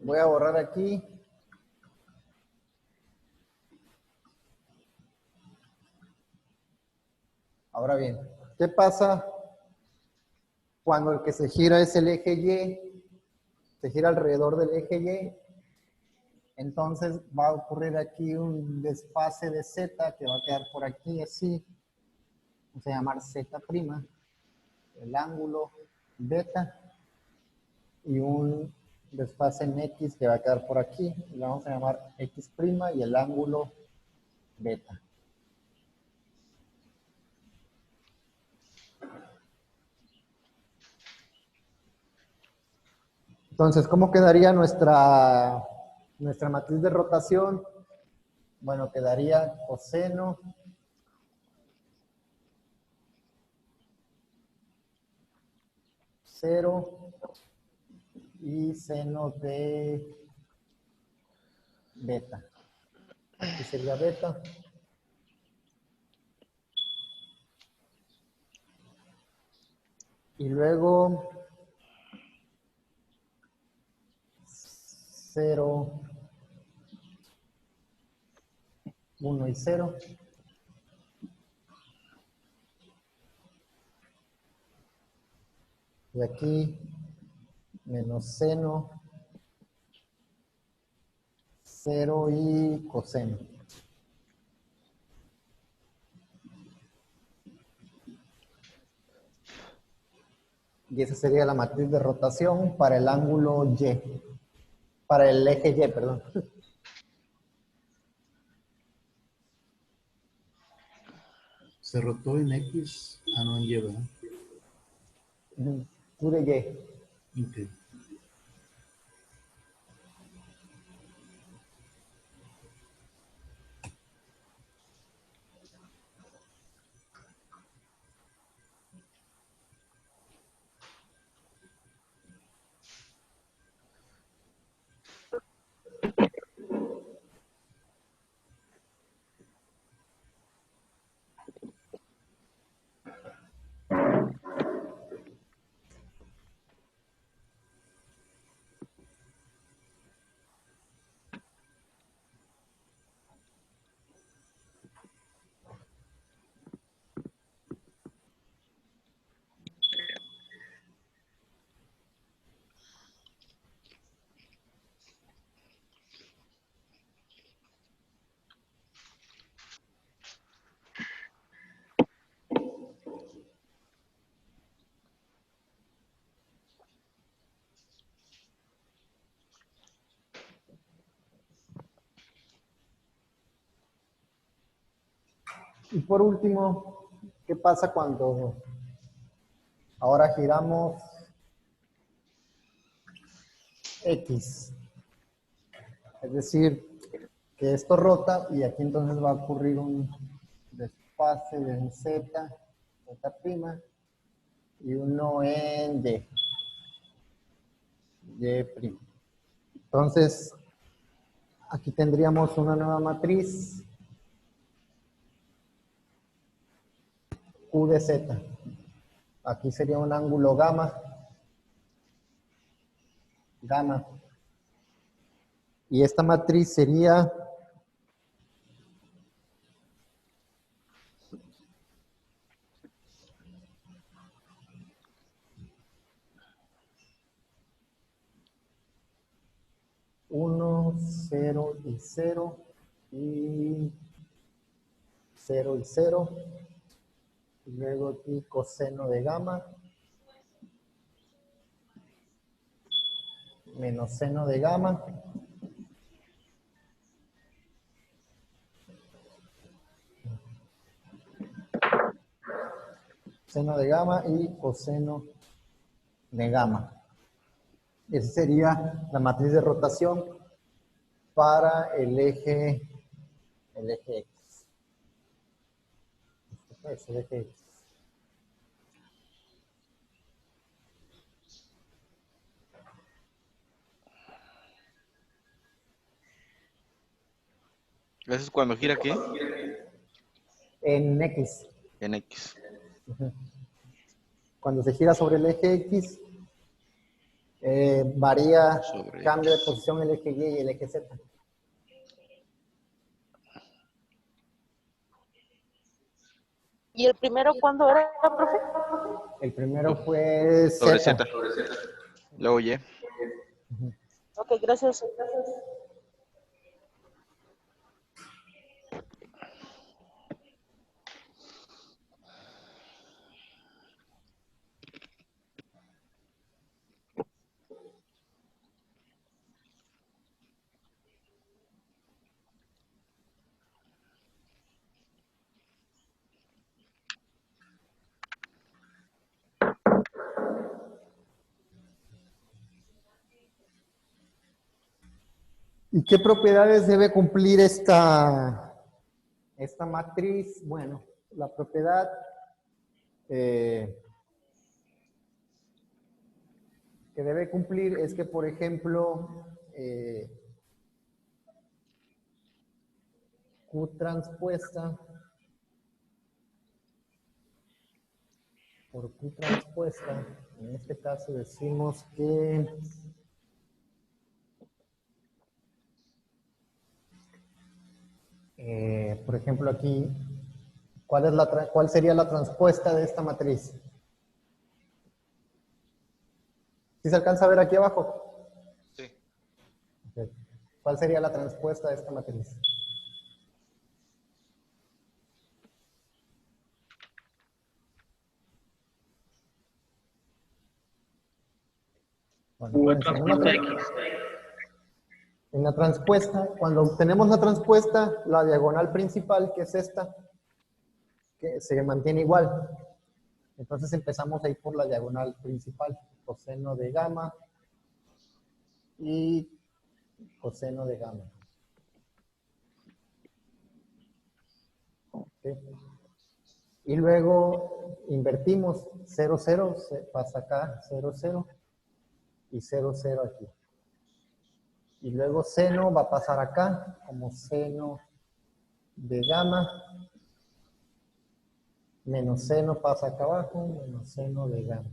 B: Voy a borrar aquí. Ahora bien, ¿qué pasa cuando el que se gira es el eje Y? Se gira alrededor del eje Y. Entonces va a ocurrir aquí un desfase de Z que va a quedar por aquí así. Vamos a llamar Z', el ángulo beta, y un desfase en X que va a quedar por aquí. Le vamos a llamar X' y el ángulo beta. Entonces, ¿cómo quedaría nuestra matriz de rotación? Bueno, quedaría coseno cero y seno de beta. Aquí sería beta. Y luego 0, 1 y 0. Y aquí menos seno 0 y coseno. Y esa sería la matriz de rotación para el ángulo Y. Para el eje Y, perdón.
E: Se rotó en X, no en Y, ¿verdad?
B: Q de Y.
E: Ok.
B: Y por último, ¿qué pasa cuando ahora giramos X? Es decir, que esto rota y aquí entonces va a ocurrir un desfase en Z, Z' y uno en Y. Y'. Entonces, aquí tendríamos una nueva matriz Q de Z. Aquí sería un ángulo gamma. Gamma. Y esta matriz sería uno, 0 y 0 y 0 y 0. Y luego aquí coseno de gamma menos seno de gamma. Seno de gamma y coseno de gamma. Esa sería la matriz de rotación para el eje X. Este es el eje X.
G: ¿Eso es cuando gira qué?
B: En X.
G: En X.
B: Cuando se gira sobre el eje X, varía,
G: Sobre
B: cambia de
G: X.
B: posición el eje Y y el eje Z.
D: ¿Y el primero cuándo era, profe?
B: El primero fue
G: Sobre
B: Z.
G: Z. Luego Y.
D: Ok, gracias.
B: ¿Y qué propiedades debe cumplir esta matriz? Bueno, la propiedad que debe cumplir es que, por ejemplo, Q transpuesta por Q transpuesta, en este caso decimos que por ejemplo aquí, ¿cuál sería la transpuesta de esta matriz? ¿Sí se alcanza a ver aquí abajo?
G: Sí.
B: Okay. ¿Cuál sería la transpuesta de esta matriz? Bueno,
A: O
B: acuérdense,
A: transpuesta X.
B: en la transpuesta, cuando obtenemos la transpuesta, la diagonal principal, que es esta, que se mantiene igual. Entonces empezamos ahí por la diagonal principal, coseno de gamma y coseno de gamma. ¿Ok? Y luego invertimos 0, 0, se pasa acá, 0, 0 y 0, 0 aquí. Y luego seno va a pasar acá como seno de gamma, menos seno pasa acá abajo, menos seno de gamma.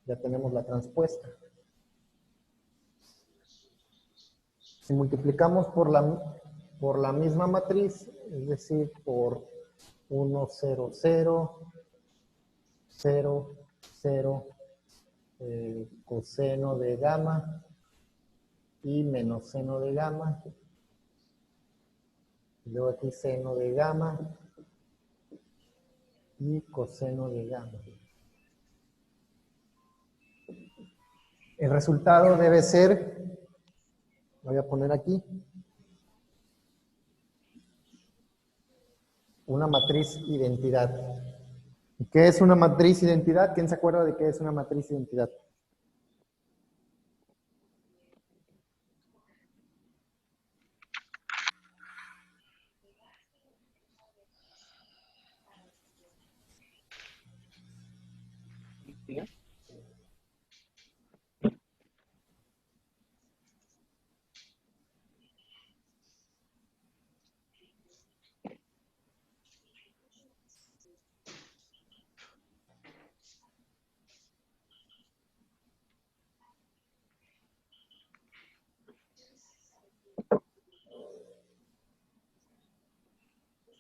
B: Ya tenemos la transpuesta. Si multiplicamos por la misma matriz, es decir, por 1, 0, 0, 0, 0, coseno de gamma y menos seno de gamma. Luego aquí seno de gamma y coseno de gamma. El resultado debe ser, voy a poner aquí, una matriz identidad. ¿Y qué es una matriz identidad? ¿Quién se acuerda de qué es una matriz identidad?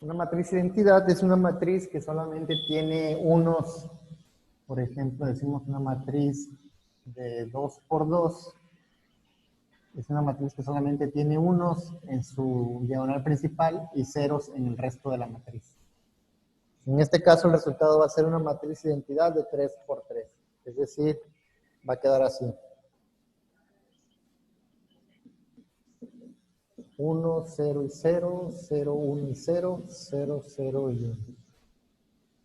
B: Una matriz identidad es una matriz que solamente tiene unos, por ejemplo, decimos una matriz de 2 por 2. Es una matriz que solamente tiene unos en su diagonal principal y ceros en el resto de la matriz. En este caso el resultado va a ser una matriz identidad de 3 por 3. Es decir, va a quedar así. 1, 0 y 0, 0, 1 y 0, 0, 0 y 1.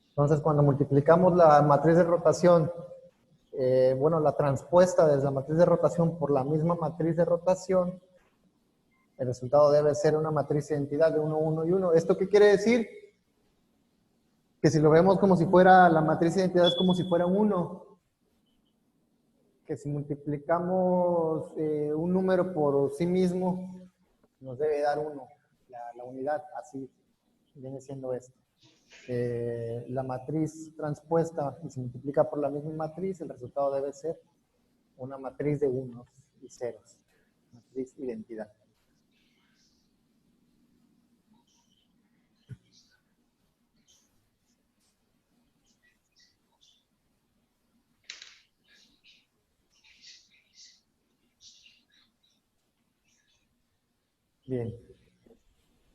B: Entonces, cuando multiplicamos la matriz de rotación, bueno, la transpuesta desde la matriz de rotación por la misma matriz de rotación, el resultado debe ser una matriz de identidad de 1, 1 y 1. ¿Esto qué quiere decir? Que si lo vemos como si fuera, la matriz de identidad es como si fuera 1. Que si multiplicamos un número por sí mismo, nos debe dar 1. La unidad, así viene siendo esto. La matriz transpuesta y se multiplica por la misma matriz, el resultado debe ser una matriz de unos y ceros. Matriz identidad. Bien.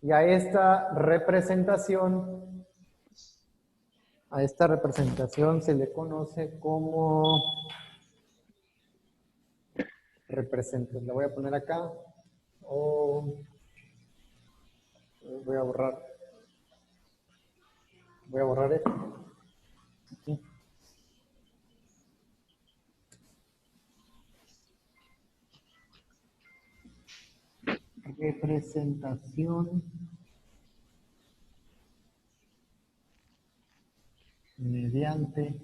B: Y a esta representación se le conoce como representación. La voy a poner acá. O voy a borrar esto. Aquí. Representación mediante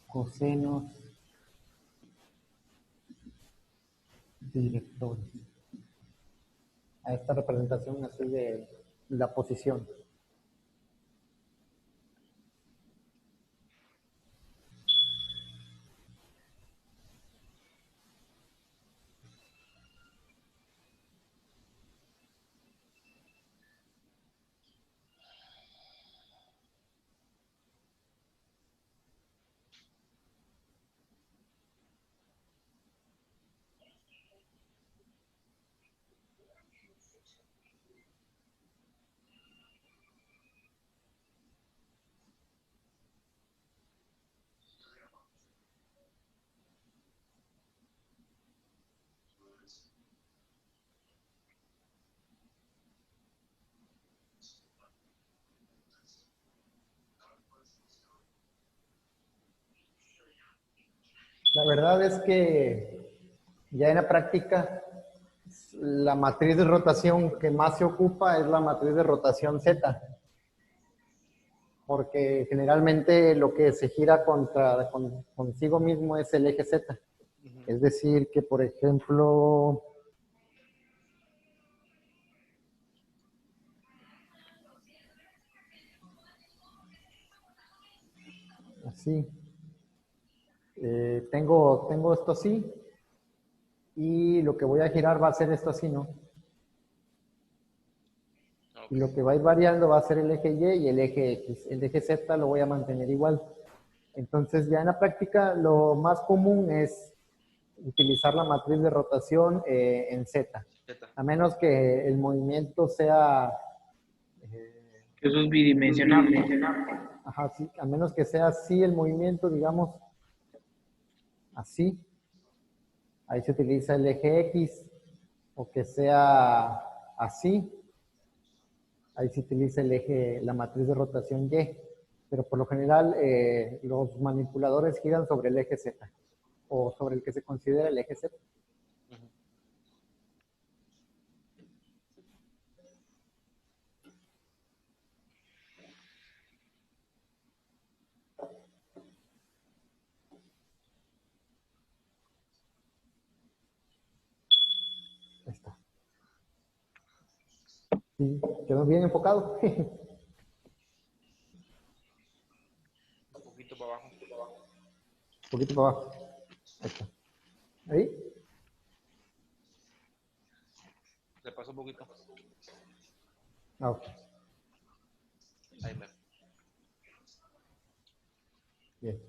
B: cosenos directores. A esta representación así de la posición. La verdad es que ya en la práctica la matriz de rotación que más se ocupa es la matriz de rotación Z, porque generalmente lo que se gira consigo mismo es el eje Z. Es decir, que por ejemplo, así, tengo esto así, y lo que voy a girar va a ser esto así, ¿no? Y lo que va a ir variando va a ser el eje Y y el eje X. El eje Z lo voy a mantener igual. Entonces, ya en la práctica, lo más común es utilizar la matriz de rotación en Z. A menos que el movimiento sea...
A: Eso es bidimensional.
B: Ajá, sí, a menos que sea así el movimiento, digamos, así. Ahí se utiliza el eje X. O que sea así. Ahí se utiliza la matriz de rotación Y. Pero por lo general, los manipuladores giran sobre el eje Z. O sobre el que se considera el eje Z. Ahí está. Sí, quedó bien enfocado.
G: Un poquito para abajo.
B: Un poquito para abajo. Ahí está. Ahí.
G: Le paso un poquito.
B: Ah, ok.
G: Ahí me.
B: Bien.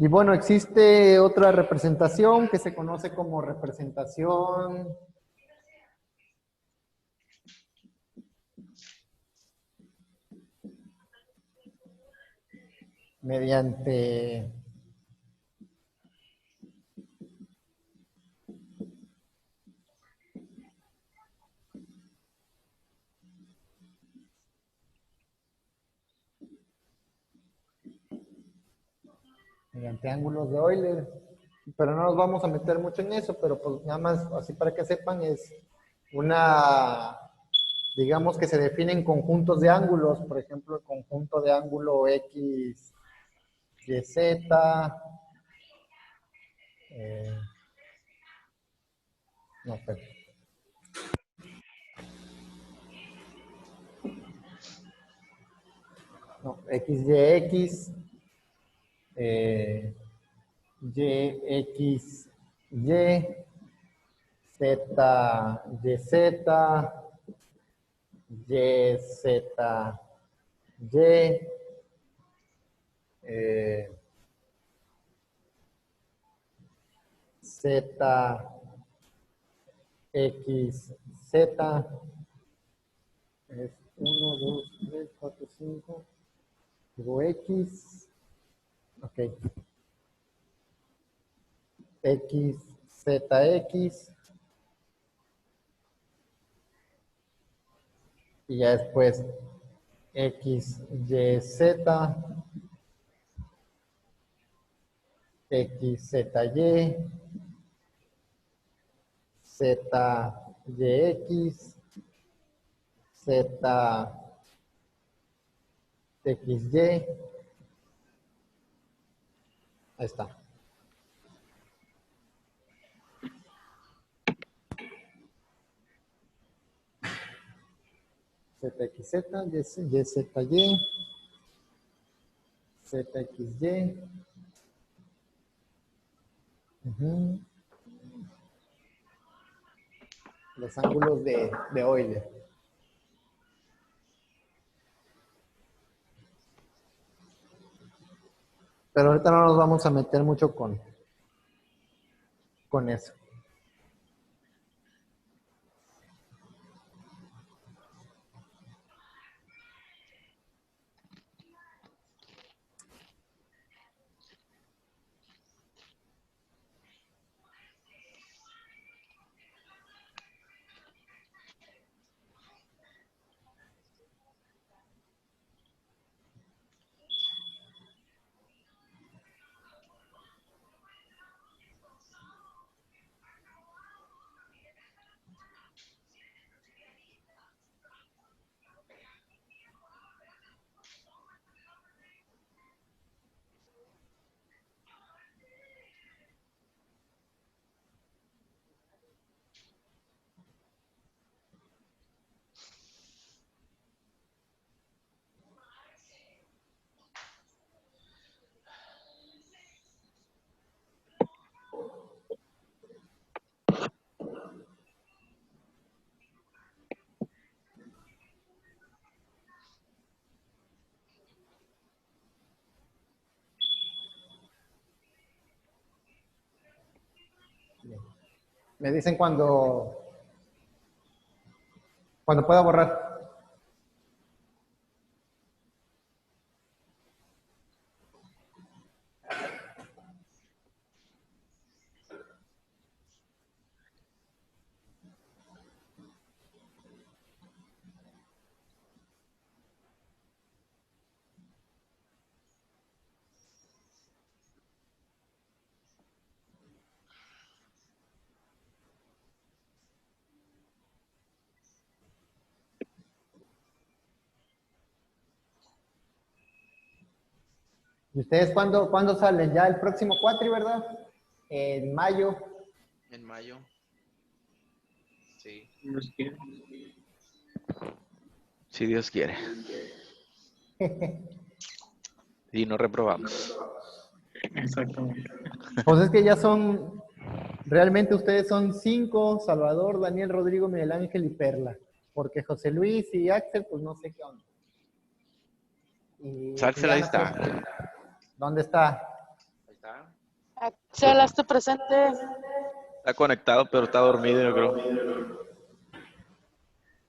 B: Y bueno, existe otra representación que se conoce como representación mediante ángulos de Euler. Pero no nos vamos a meter mucho en eso, pero pues nada más así para que sepan, es una, digamos que se definen conjuntos de ángulos, por ejemplo, el conjunto de ángulo X, Y, Z, no, pero, no, X, Y, X, Y, X, Y, Z, Y, Z, Y, Z, Y, Z, X, Z, es 1, 2, 3, 4, 5, luego X, ok, X, Z, X, y ya después X, Y, Z, X, Z, Y, Z, Y, X, Z, X, Y, ahí está. ZXZ, YZY, ZXY. Los ángulos de Euler. Pero ahorita no nos vamos a meter mucho con con eso. Me dicen cuando pueda borrar. ¿Y ustedes cuándo salen? Ya el próximo cuatri, ¿verdad? En mayo.
H: En mayo. Sí.
A: Dios quiere.
G: Si Dios quiere. Y no reprobamos.
A: Exactamente.
B: Pues es que ya realmente ustedes son 5, Salvador, Daniel, Rodrigo, Miguel Ángel y Perla. Porque José Luis y Axel, pues no sé qué onda. Y
G: Axel ahí está.
B: ¿Dónde está?
H: Ahí está.
D: Axel, hazte presente.
G: Está conectado, pero está dormido, yo creo.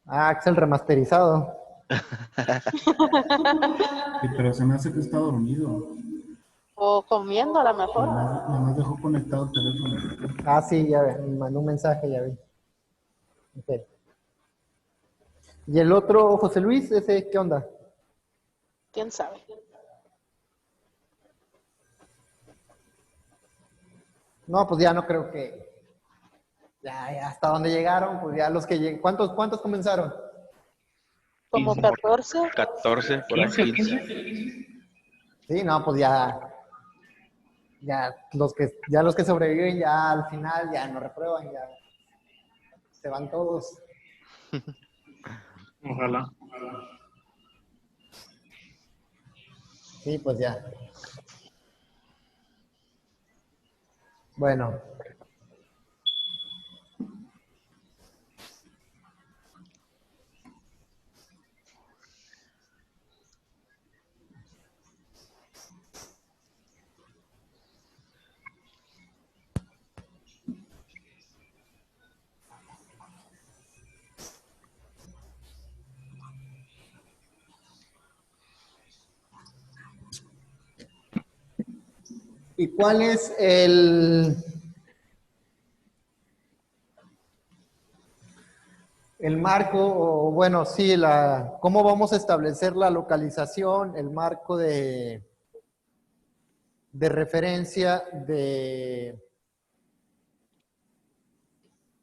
B: Ah, Axel remasterizado.
E: Sí, pero se me hace que está dormido.
D: O comiendo a lo mejor.
E: Nada más dejó conectado el teléfono.
B: Ah, sí, ya ve, me mandó un mensaje, ya vi. Ok. ¿Y el otro, José Luis, ese qué onda?
D: ¿Quién sabe?
B: No, pues ya no creo que... Ya hasta donde llegaron, pues ya los que llegan. ¿Cuántos comenzaron?
D: Como
A: 15.
D: 14.
G: 14, por ahí
A: 15 o
G: 15.
A: 15.
B: Sí, no, pues ya los que sobreviven ya al final ya no reprueban, ya se van todos.
A: Ojalá.
B: Sí, pues ya. Bueno. ¿Y cuál es el marco, o bueno, sí, cómo vamos a establecer la localización, el marco de referencia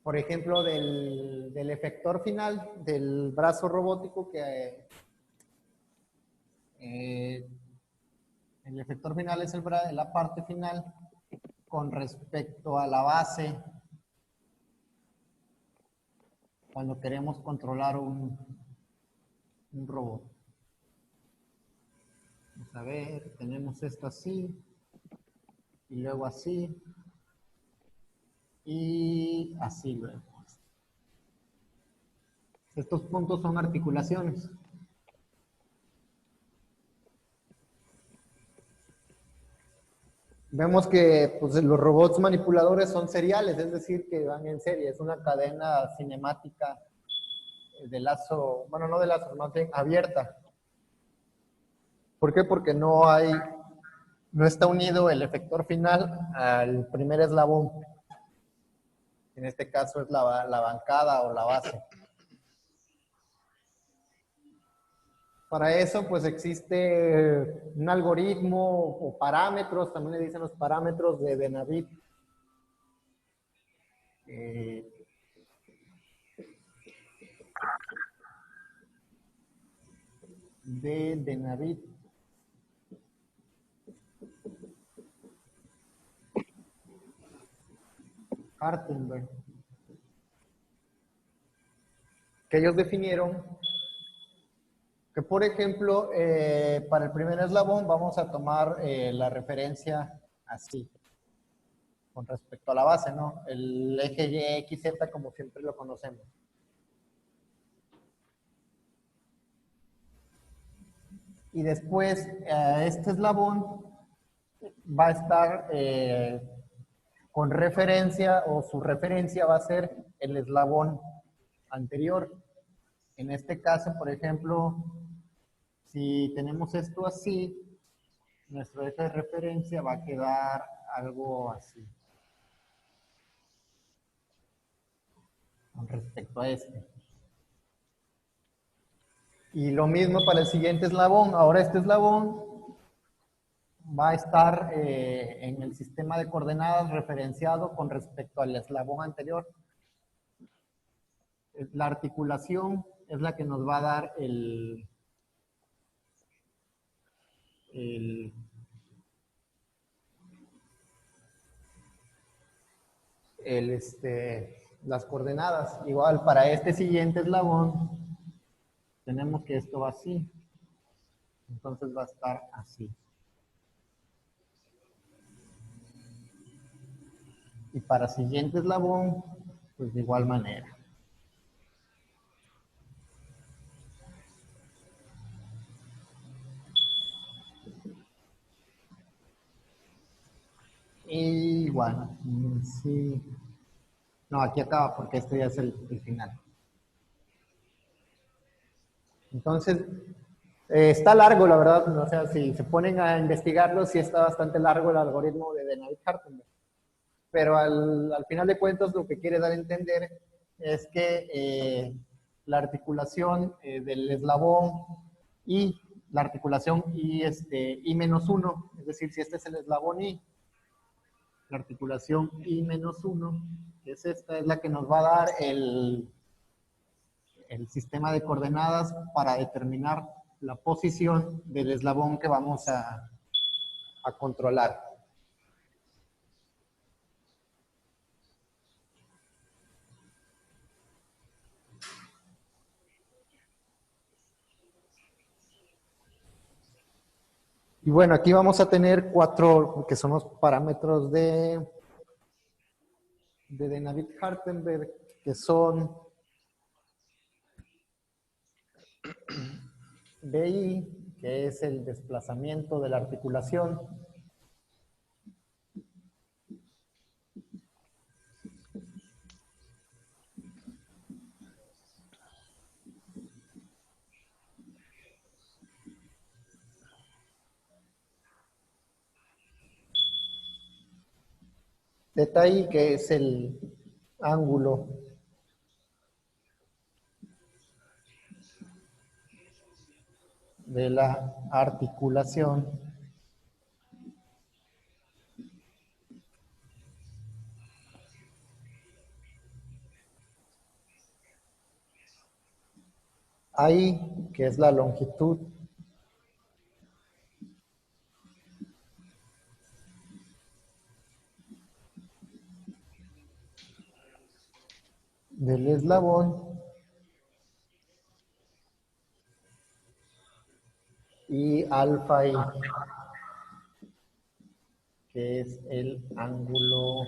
B: por ejemplo, del efector final, del brazo robótico que el efector final es la parte final con respecto a la base cuando queremos controlar un robot. Vamos a ver, tenemos esto así, y luego así, y así luego. Estos puntos son articulaciones. Vemos que pues, los robots manipuladores son seriales, es decir, que van en serie. Es una cadena cinemática de lazo, bueno, no de lazo, más bien abierta. ¿Por qué? Porque no está unido el efector final al primer eslabón. En este caso es la bancada o la base. Para eso, pues existe un algoritmo o parámetros, también le dicen los parámetros de Benavit. De Benavit. Hartenberg. Que ellos definieron que, por ejemplo, para el primer eslabón vamos a tomar la referencia así, con respecto a la base, ¿no? El eje Y, X, Z, como siempre lo conocemos. Y después, este eslabón va a estar con referencia, o su referencia va a ser el eslabón anterior. En este caso, por ejemplo, si tenemos esto así, nuestro eje de referencia va a quedar algo así. Con respecto a este. Y lo mismo para el siguiente eslabón. Ahora este eslabón va a estar en el sistema de coordenadas referenciado con respecto al eslabón anterior. La articulación es la que nos va a dar las coordenadas. Igual para este siguiente eslabón tenemos que esto va así. Entonces va a estar así. Y para siguiente eslabón, pues de igual manera. Y bueno, sí. No, aquí acaba porque esto ya es el final. Entonces, está largo, la verdad. O sea, si se ponen a investigarlo, sí está bastante largo el algoritmo de Benavit-Hartenberg. Pero al final de cuentas, lo que quiere dar a entender es que la articulación del eslabón y la articulación I-1, es decir, si este es el eslabón I, la articulación I-1, que es esta, es la que nos va a dar el sistema de coordenadas para determinar la posición del eslabón que vamos a controlar. Y bueno, aquí vamos a tener 4, que son los parámetros de Benavit-Hartenberg, que son BI, que es el desplazamiento de la articulación, θ I, que es el ángulo de la articulación, I, que es la longitud del eslabón, y alfa I, que es el ángulo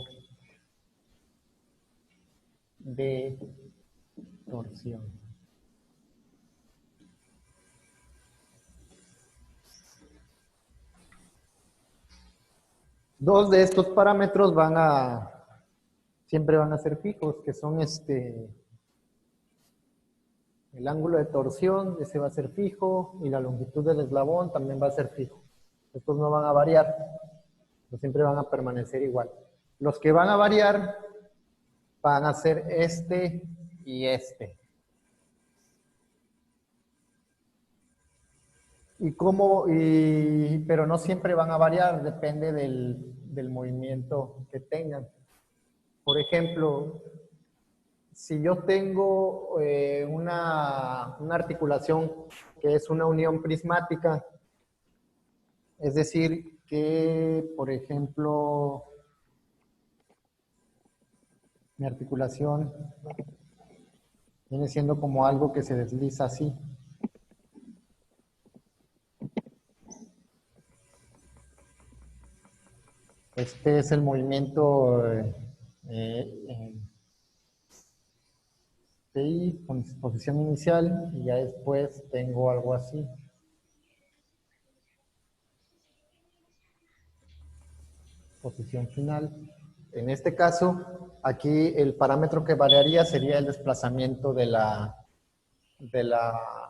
B: de torsión. Dos de estos parámetros siempre van a ser fijos, que son el ángulo de torsión, ese va a ser fijo, y la longitud del eslabón también va a ser fijo. Estos no van a variar, siempre van a permanecer igual. Los que van a variar van a ser este y este. Pero no siempre van a variar, depende del movimiento que tengan. Por ejemplo, si yo tengo una articulación que es una unión prismática, es decir, que, por ejemplo, mi articulación viene siendo como algo que se desliza así. Este es el movimiento PI, posición inicial, y ya después tengo algo así. Posición final. En este caso, aquí el parámetro que variaría sería el desplazamiento de la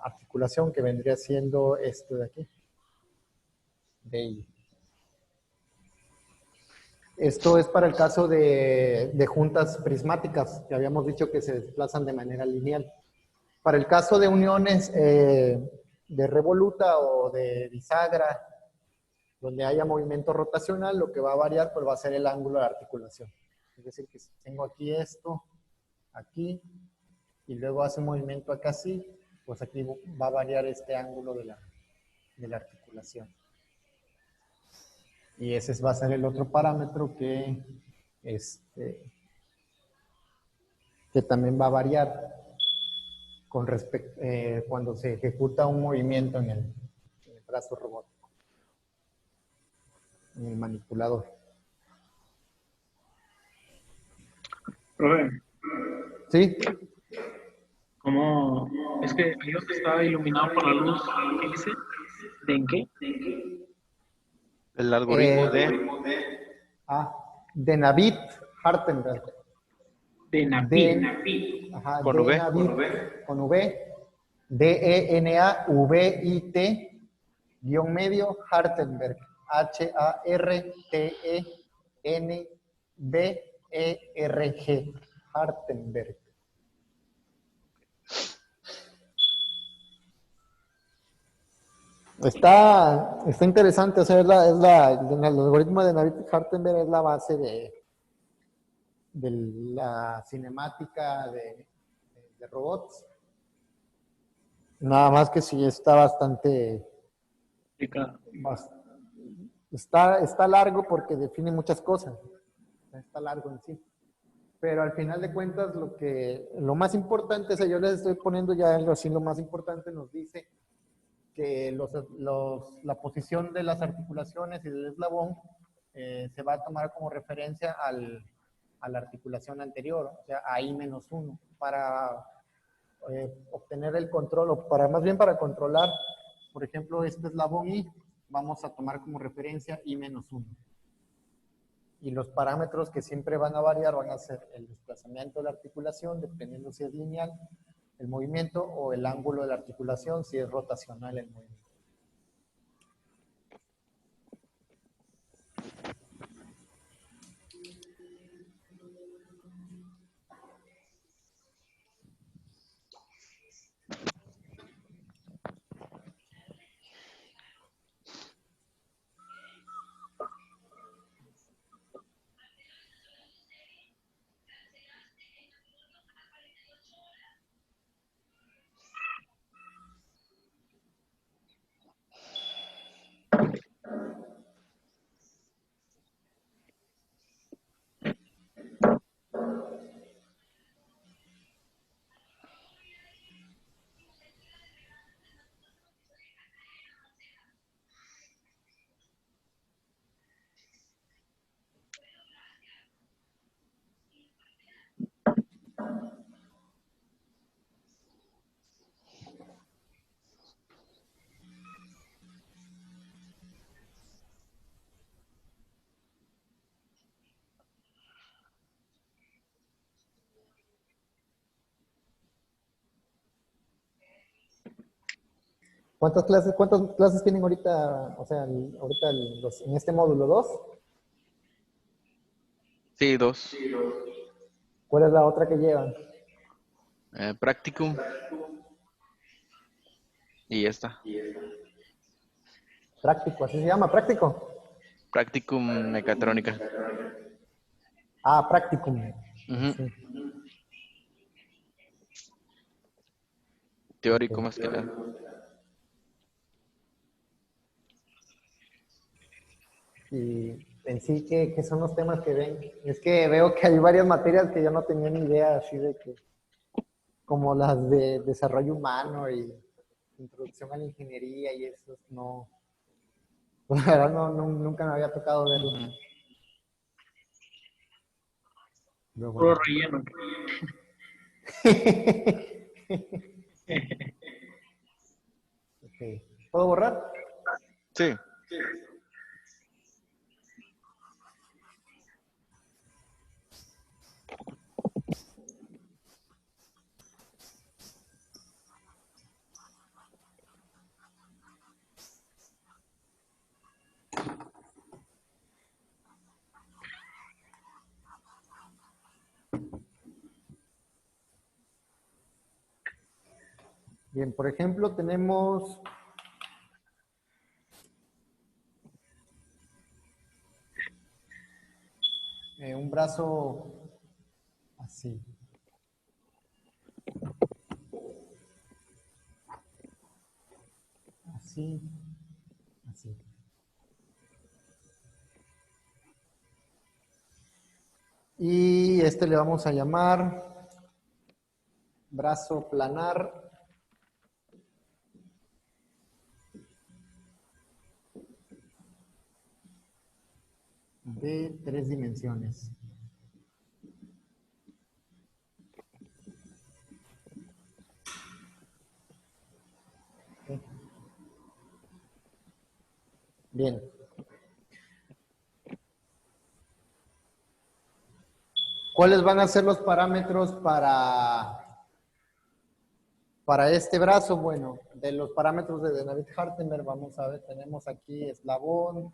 B: articulación, que vendría siendo este de aquí. DI. Esto es para el caso de juntas prismáticas, que habíamos dicho que se desplazan de manera lineal. Para el caso de uniones de revoluta o de bisagra, donde haya movimiento rotacional, lo que va a variar pues va a ser el ángulo de articulación. Es decir, que si tengo aquí esto, aquí, y luego hace un movimiento acá así, pues aquí va a variar este ángulo de la articulación. Y ese va a ser el otro parámetro que también va a variar con cuando se ejecuta un movimiento en el brazo robótico, en el manipulador.
A: Profe,
B: ¿Sí?
A: ¿cómo? Es que ahí donde estaba iluminado por la luz, ¿qué dice? ¿De en qué?
G: El algoritmo de
B: De Navitt-Hartenberg.
A: De
B: De
A: Napi.
G: con V.
B: Navitt, con V, Denavit, guión medio, Hartenberg, Hartenberg, Hartenberg. Está interesante, o sea, el algoritmo de Navitt-Hartenberg es la base de la cinemática de robots. Nada más que sí está bastante... Está largo porque define muchas cosas. Está largo en sí. Pero al final de cuentas, lo más importante, o sea, yo les estoy poniendo ya algo así, lo más importante nos dice que la posición de las articulaciones y del eslabón se va a tomar como referencia a la articulación anterior, o sea, a I-1, para obtener el control, o más bien para controlar, por ejemplo, este eslabón I, vamos a tomar como referencia I-1. Y los parámetros que siempre van a variar van a ser el desplazamiento de la articulación, dependiendo si es lineal el movimiento, o el ángulo de la articulación, si es rotacional el movimiento. ¿Cuántas clases tienen ahorita, o sea, en este módulo? ¿Dos?
G: Sí, 2.
B: ¿Cuál es la otra que llevan?
G: Practicum. Y esta.
B: Práctico, ¿así se llama? ¿Práctico?
G: Practicum mecatrónica.
B: Ah, practicum.
G: Ujú.
B: Sí,
G: Teórico
B: ok.
G: más que nada.
B: Y en sí, ¿qué son los temas que ven? Es que veo que hay varias materias que yo no tenía ni idea, así de que, como las de desarrollo humano y introducción a la ingeniería y eso, no, la verdad nunca me había tocado verlo.
G: Ujú.
B: Pero
A: Puro
B: bueno.
A: relleno.
B: Ok. ¿Puedo borrar?
G: Sí.
B: Bien, por ejemplo, tenemos un brazo así. Así, así. Y este le vamos a llamar brazo planar de 3 dimensiones. Ok. Bien. ¿Cuáles van a ser los parámetros para este brazo? Bueno, de los parámetros de David-Hartenberg, vamos a ver, tenemos aquí eslabón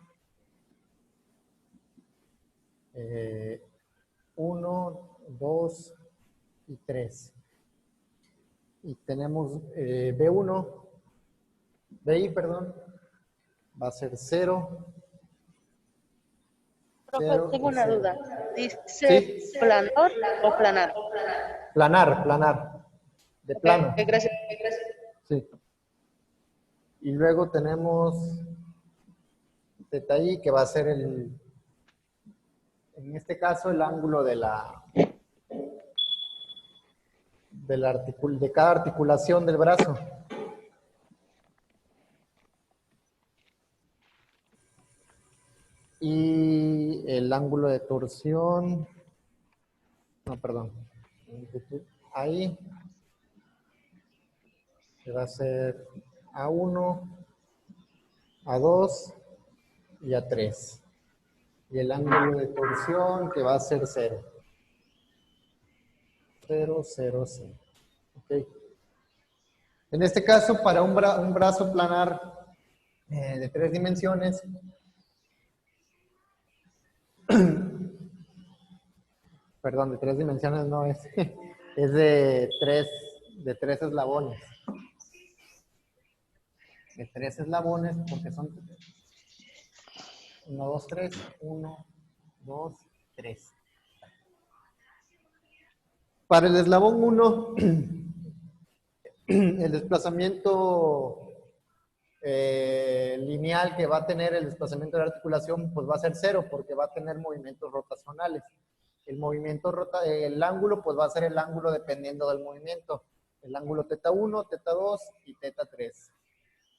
B: 1, 2 y 3. Y tenemos B1, BI, perdón, va a ser 0,
D: Profe,
B: 0
D: tengo
B: y
D: una
B: 0.
D: duda. ¿Dice
B: ¿Sí?
D: planor o planar?
B: Planar, de
D: Ok,
B: plano.
D: gracias.
B: Sí. Y luego tenemos θi, que va a ser en este caso, el ángulo de cada articulación del brazo. Y el ángulo de torsión, no, perdón, ahí, que va a ser A1, A2 y A3. Y el ángulo de torsión, que va a ser 0. 0, 0, 0. Ok. En este caso, para un brazo planar de 3 dimensiones, perdón, de 3 dimensiones no es, es de tres eslabones. De 3 eslabones, porque son 1, 2, 3, 1, 2, 3. Para el eslabón 1, el desplazamiento lineal que va a tener el desplazamiento de la articulación, pues va a ser 0, porque va a tener movimientos rotacionales. El ángulo, pues va a ser el ángulo dependiendo del movimiento. El ángulo θ1, θ2 y θ3.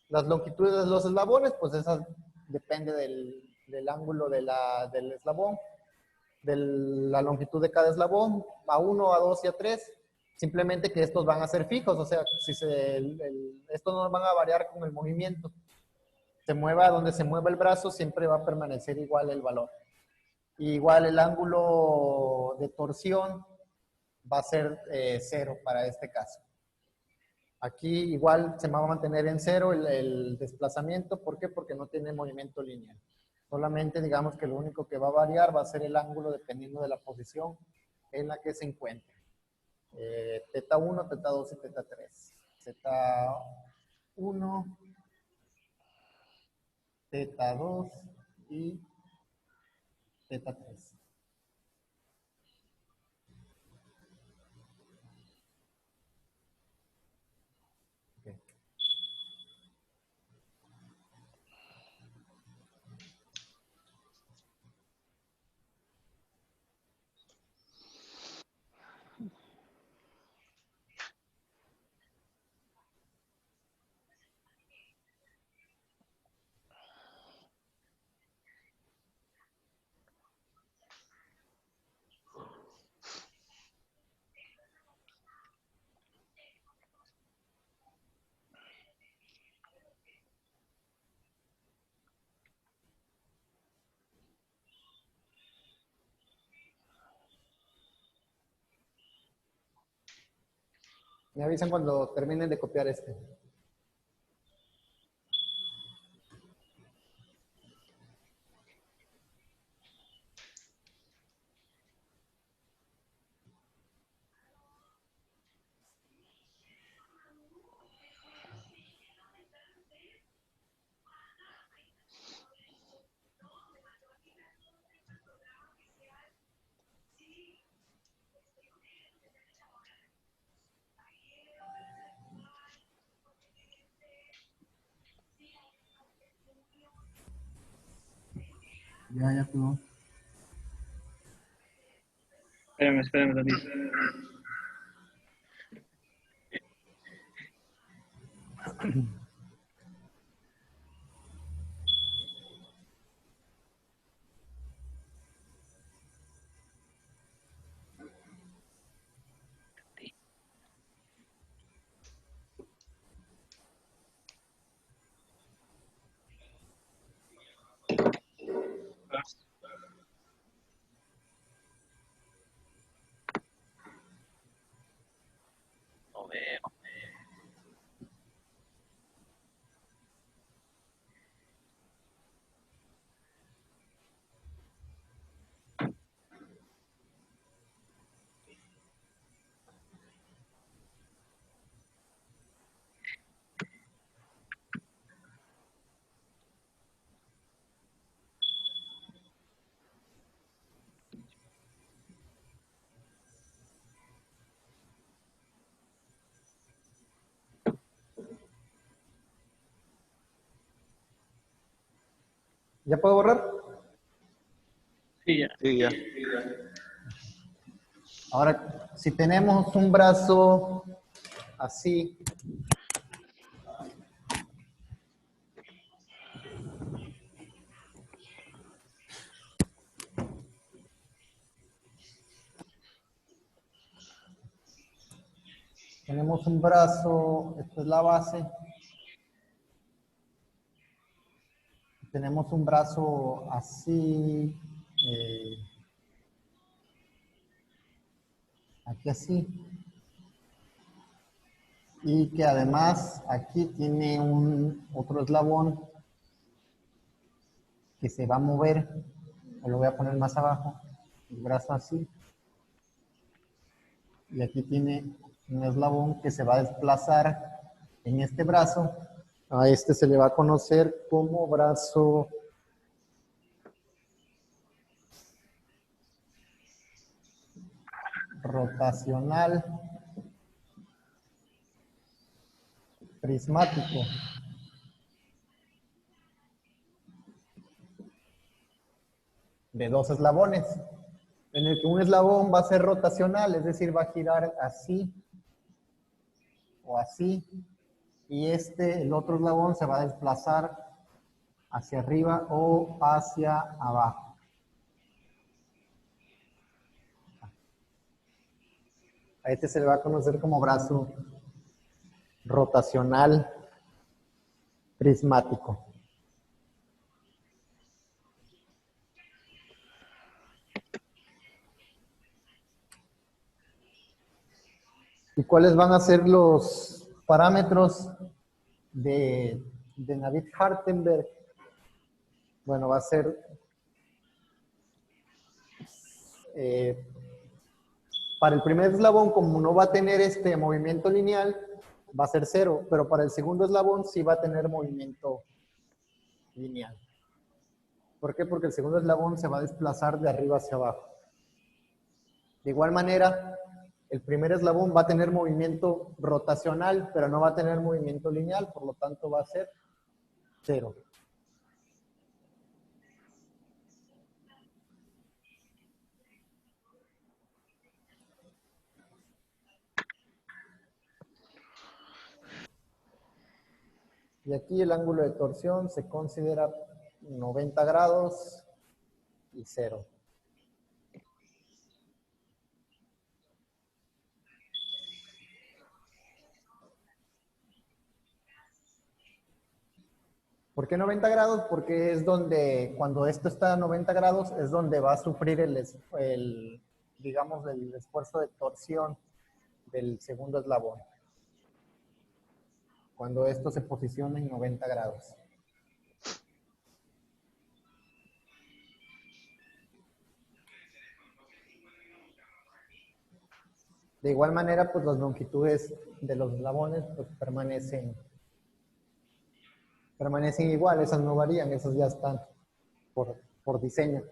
B: Las longitudes de los eslabones, pues esas depende del ángulo del eslabón, de la longitud de cada eslabón, A1, A2 y A3. Simplemente que estos van a ser fijos, o sea, estos no van a variar con el movimiento. Se mueva donde se mueva el brazo, siempre va a permanecer igual el valor. Y igual el ángulo de torsión va a ser 0 para este caso. Aquí igual se va a mantener en cero el desplazamiento. ¿Por qué? Porque no tiene movimiento lineal. Solamente digamos que lo único que va a variar va a ser el ángulo dependiendo de la posición en la que se encuentre. Teta 1, teta 2 y teta 3. Teta 1, teta 2 y teta 3. Okay. Me avisan cuando terminen de copiar este.
E: Ya quedó.
A: Espérame, David. No veo.
B: ¿Ya puedo borrar?
A: Sí, ya.
G: Sí, ya.
B: Ahora, si tenemos un brazo así, tenemos un brazo, esta es la base, tenemos un brazo así, aquí así, y que además aquí tiene otro eslabón que se va a mover, lo voy a poner más abajo, el brazo así, y aquí tiene un eslabón que se va a desplazar en este brazo. A este se le va a conocer como brazo rotacional prismático. De 2 eslabones, en el que un eslabón va a ser rotacional, es decir, va a girar así o así, y el otro eslabón se va a desplazar hacia arriba o hacia abajo. A este se le va a conocer como brazo rotacional prismático. ¿Y cuáles van a ser los parámetros de Navier-Hartenberg, bueno, va a ser para el primer eslabón, como no va a tener este movimiento lineal, va a ser 0, pero para el segundo eslabón sí va a tener movimiento lineal. ¿Por qué? Porque el segundo eslabón se va a desplazar de arriba hacia abajo. De igual manera, el primer eslabón va a tener movimiento rotacional, pero no va a tener movimiento lineal, por lo tanto va a ser 0. Y aquí el ángulo de torsión se considera 90 grados y 0. ¿Por qué 90 grados? Porque es donde, cuando esto está a 90 grados, es donde va a sufrir digamos, el esfuerzo de torsión del segundo eslabón. Cuando esto se posiciona en 90 grados. De igual manera, pues las longitudes de los eslabones pues, permanecen igual, esas no varían, esas ya están por diseño.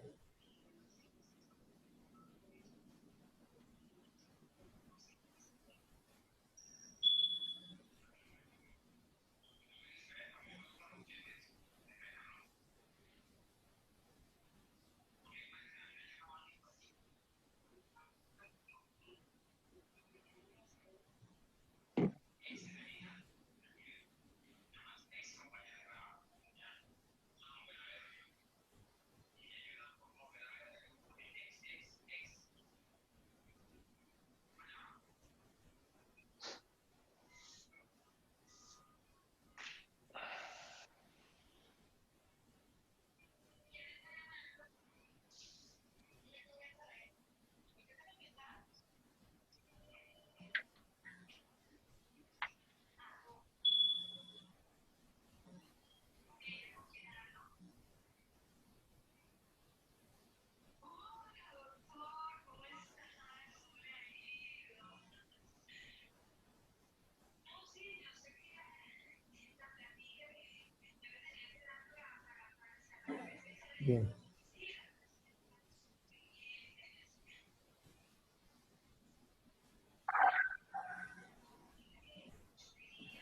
B: Bien.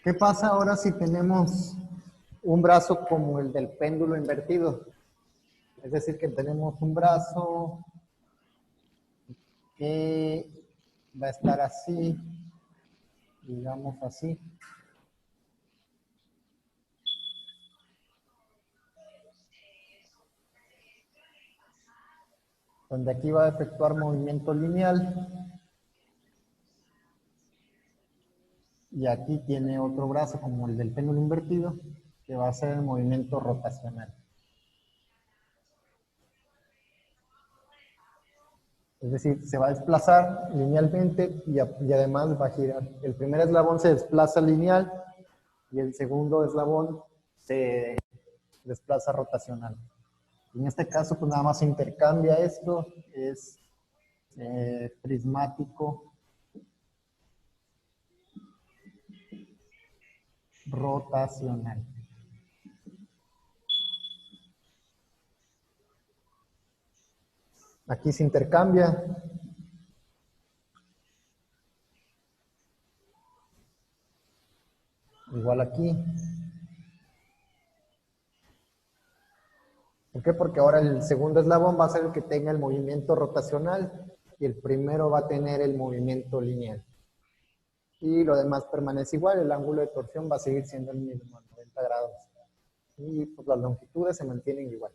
B: ¿Qué pasa ahora si tenemos un brazo como el del péndulo invertido? Es decir, que tenemos un brazo que va a estar así, digamos así. Donde aquí va a efectuar movimiento lineal. Y aquí tiene otro brazo como el del péndulo invertido, que va a ser el movimiento rotacional. Es decir, se va a desplazar linealmente y además va a girar. El primer eslabón se desplaza lineal y el segundo eslabón se desplaza rotacional. En este caso, pues nada más se intercambia esto, es prismático rotacional. Aquí se intercambia. Igual aquí. ¿Por qué? Porque ahora el segundo eslabón va a ser el que tenga el movimiento rotacional y el primero va a tener el movimiento lineal. Y lo demás permanece igual, el ángulo de torsión va a seguir siendo el mismo, 90 grados. Y pues las longitudes se mantienen igual.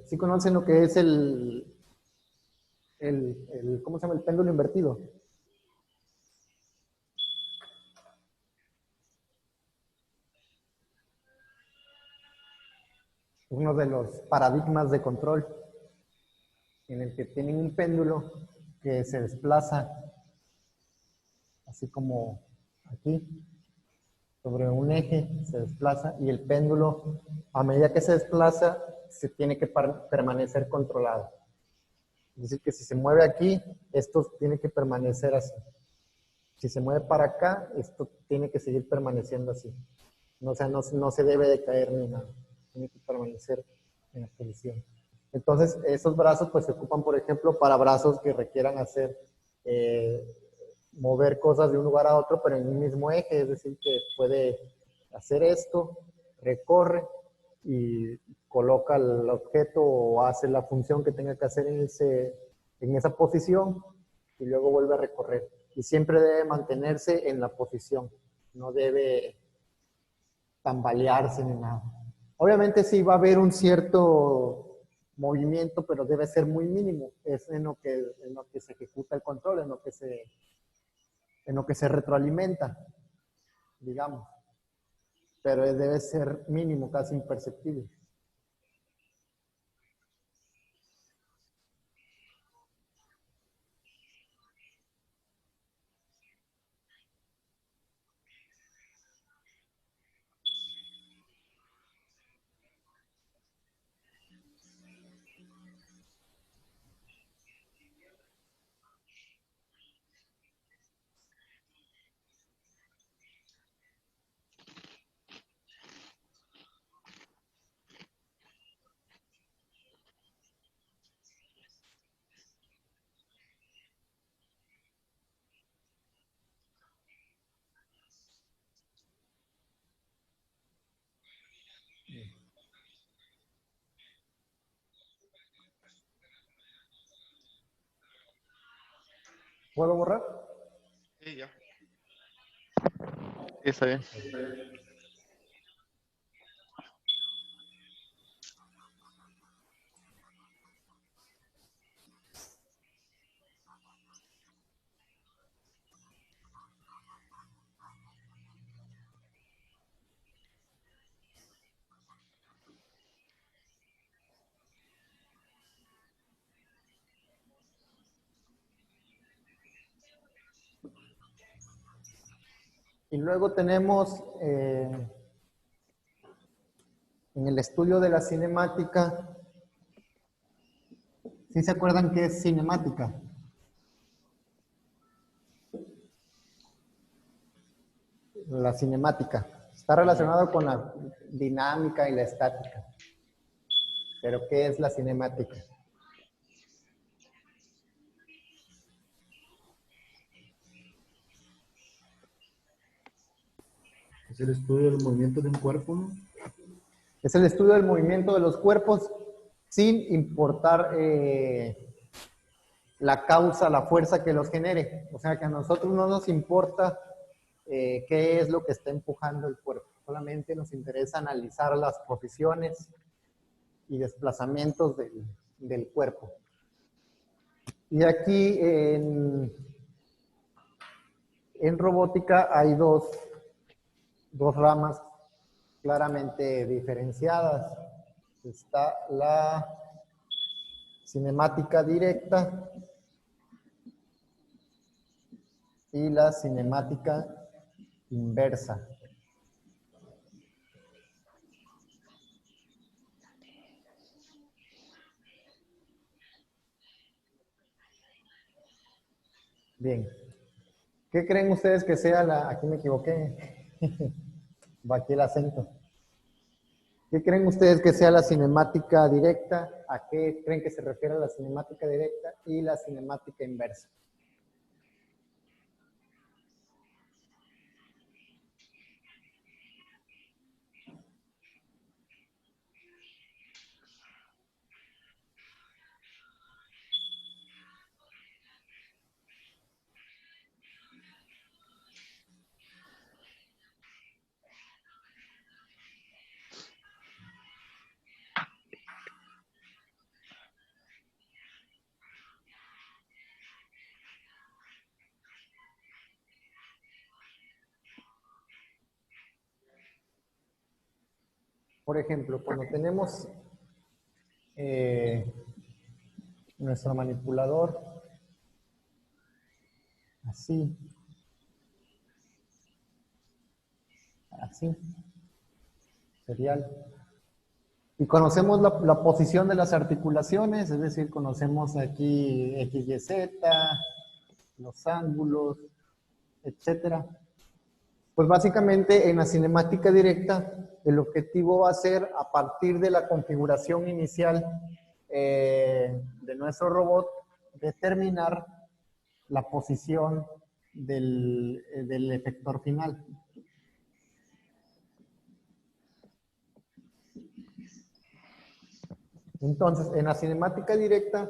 B: ¿Sí conocen lo que es ¿cómo se llama? El péndulo invertido. Uno de los paradigmas de control. en el que tienen un péndulo que se desplaza, así como aquí, sobre un eje, se desplaza, y el péndulo, a medida que se desplaza, se tiene que permanecer controlado. Es decir, que si se mueve aquí, esto tiene que permanecer así. Si se mueve para acá, esto tiene que seguir permaneciendo así. No, o sea, no se debe de caer ni nada. Tiene que permanecer en la posición. Entonces, esos brazos pues se ocupan, por ejemplo, para brazos que requieran hacer, mover cosas de un lugar a otro, pero en un mismo eje. Es decir, que puede hacer esto, recorre y coloca el objeto o hace la función que tenga que hacer en esa posición y luego vuelve a recorrer. Y siempre debe mantenerse en la posición. No debe tambalearse ni nada. Obviamente sí va a haber un cierto movimiento, pero debe ser muy mínimo. Es en lo que se ejecuta el control, en lo que se retroalimenta, digamos. Pero debe ser mínimo, casi imperceptible. ¿Puedo borrar?
H: Sí, ya.
G: Sí, está bien.
B: Y luego tenemos en el estudio de la cinemática, ¿sí se acuerdan qué es cinemática? La cinemática. Está relacionado con la dinámica y la estática. Pero ¿qué es la cinemática?
E: Es el estudio del movimiento de un cuerpo, ¿no?
B: Es el estudio del movimiento de los cuerpos sin importar la causa, la fuerza que los genere. O sea que a nosotros no nos importa qué es lo que está empujando el cuerpo. Solamente nos interesa analizar las posiciones y desplazamientos del cuerpo. Y aquí en robótica hay dos ramas claramente diferenciadas. Está la cinemática directa y la cinemática inversa. Bien. ¿Qué creen ustedes que sea aquí me equivoqué? Va aquí el acento. ¿Qué creen ustedes que sea la cinemática directa? ¿A qué creen que se refiere la cinemática directa y la cinemática inversa? Por ejemplo, cuando tenemos nuestro manipulador. Así. Así. Serial. Y conocemos la posición de las articulaciones, es decir, conocemos aquí X, Y, Z, los ángulos, etcétera. Pues básicamente en la cinemática directa el objetivo va a ser, a partir de la configuración inicial de nuestro robot, determinar la posición del efector final. Entonces, en la cinemática directa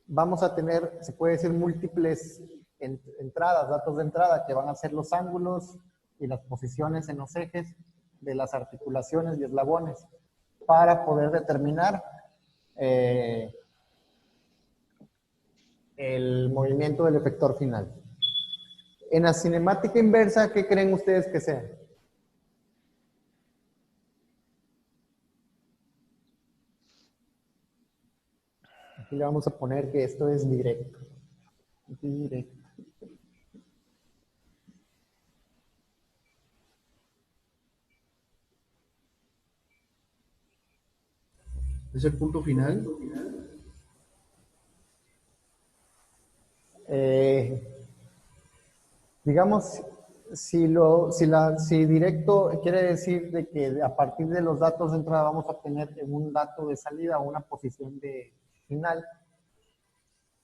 B: vamos a tener, se puede decir, múltiples entradas, datos de entrada, que van a ser los ángulos y las posiciones en los ejes de las articulaciones y eslabones, para poder determinar el movimiento del efector final. En la cinemática inversa, ¿qué creen ustedes que sea? Aquí le vamos a poner que esto es directo. Directo.
E: ¿Es el punto final?
B: Digamos, si directo quiere decir de que a partir de los datos de entrada vamos a tener un dato de salida o una posición de final.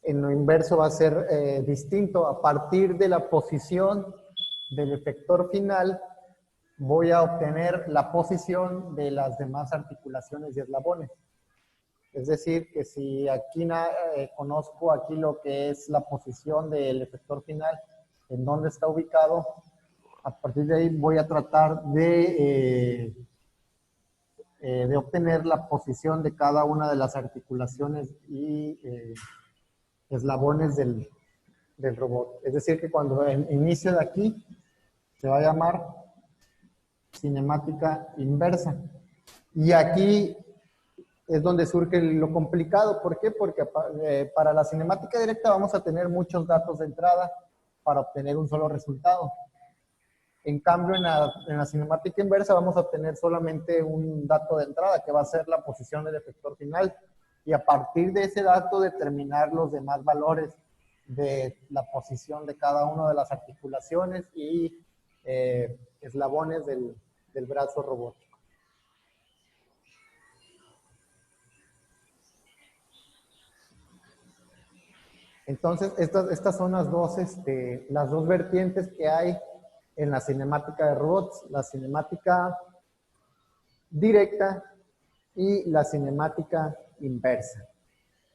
B: En lo inverso va a ser distinto. A partir de la posición del efector final voy a obtener la posición de las demás articulaciones y eslabones. Es decir, que si aquí conozco aquí lo que es la posición del efector final, en dónde está ubicado, a partir de ahí voy a tratar de obtener la posición de cada una de las articulaciones y eslabones del robot. Es decir, que cuando inicio de aquí, se va a llamar cinemática inversa. Y aquí es donde surge lo complicado. ¿Por qué? Porque para la cinemática directa vamos a tener muchos datos de entrada para obtener un solo resultado. En cambio, en la cinemática inversa vamos a obtener solamente un dato de entrada, que va a ser la posición del efector final. Y a partir de ese dato determinar los demás valores de la posición de cada una de las articulaciones y eslabones del brazo robótico. Entonces, estas son las dos vertientes que hay en la cinemática de robots: la cinemática directa y la cinemática inversa.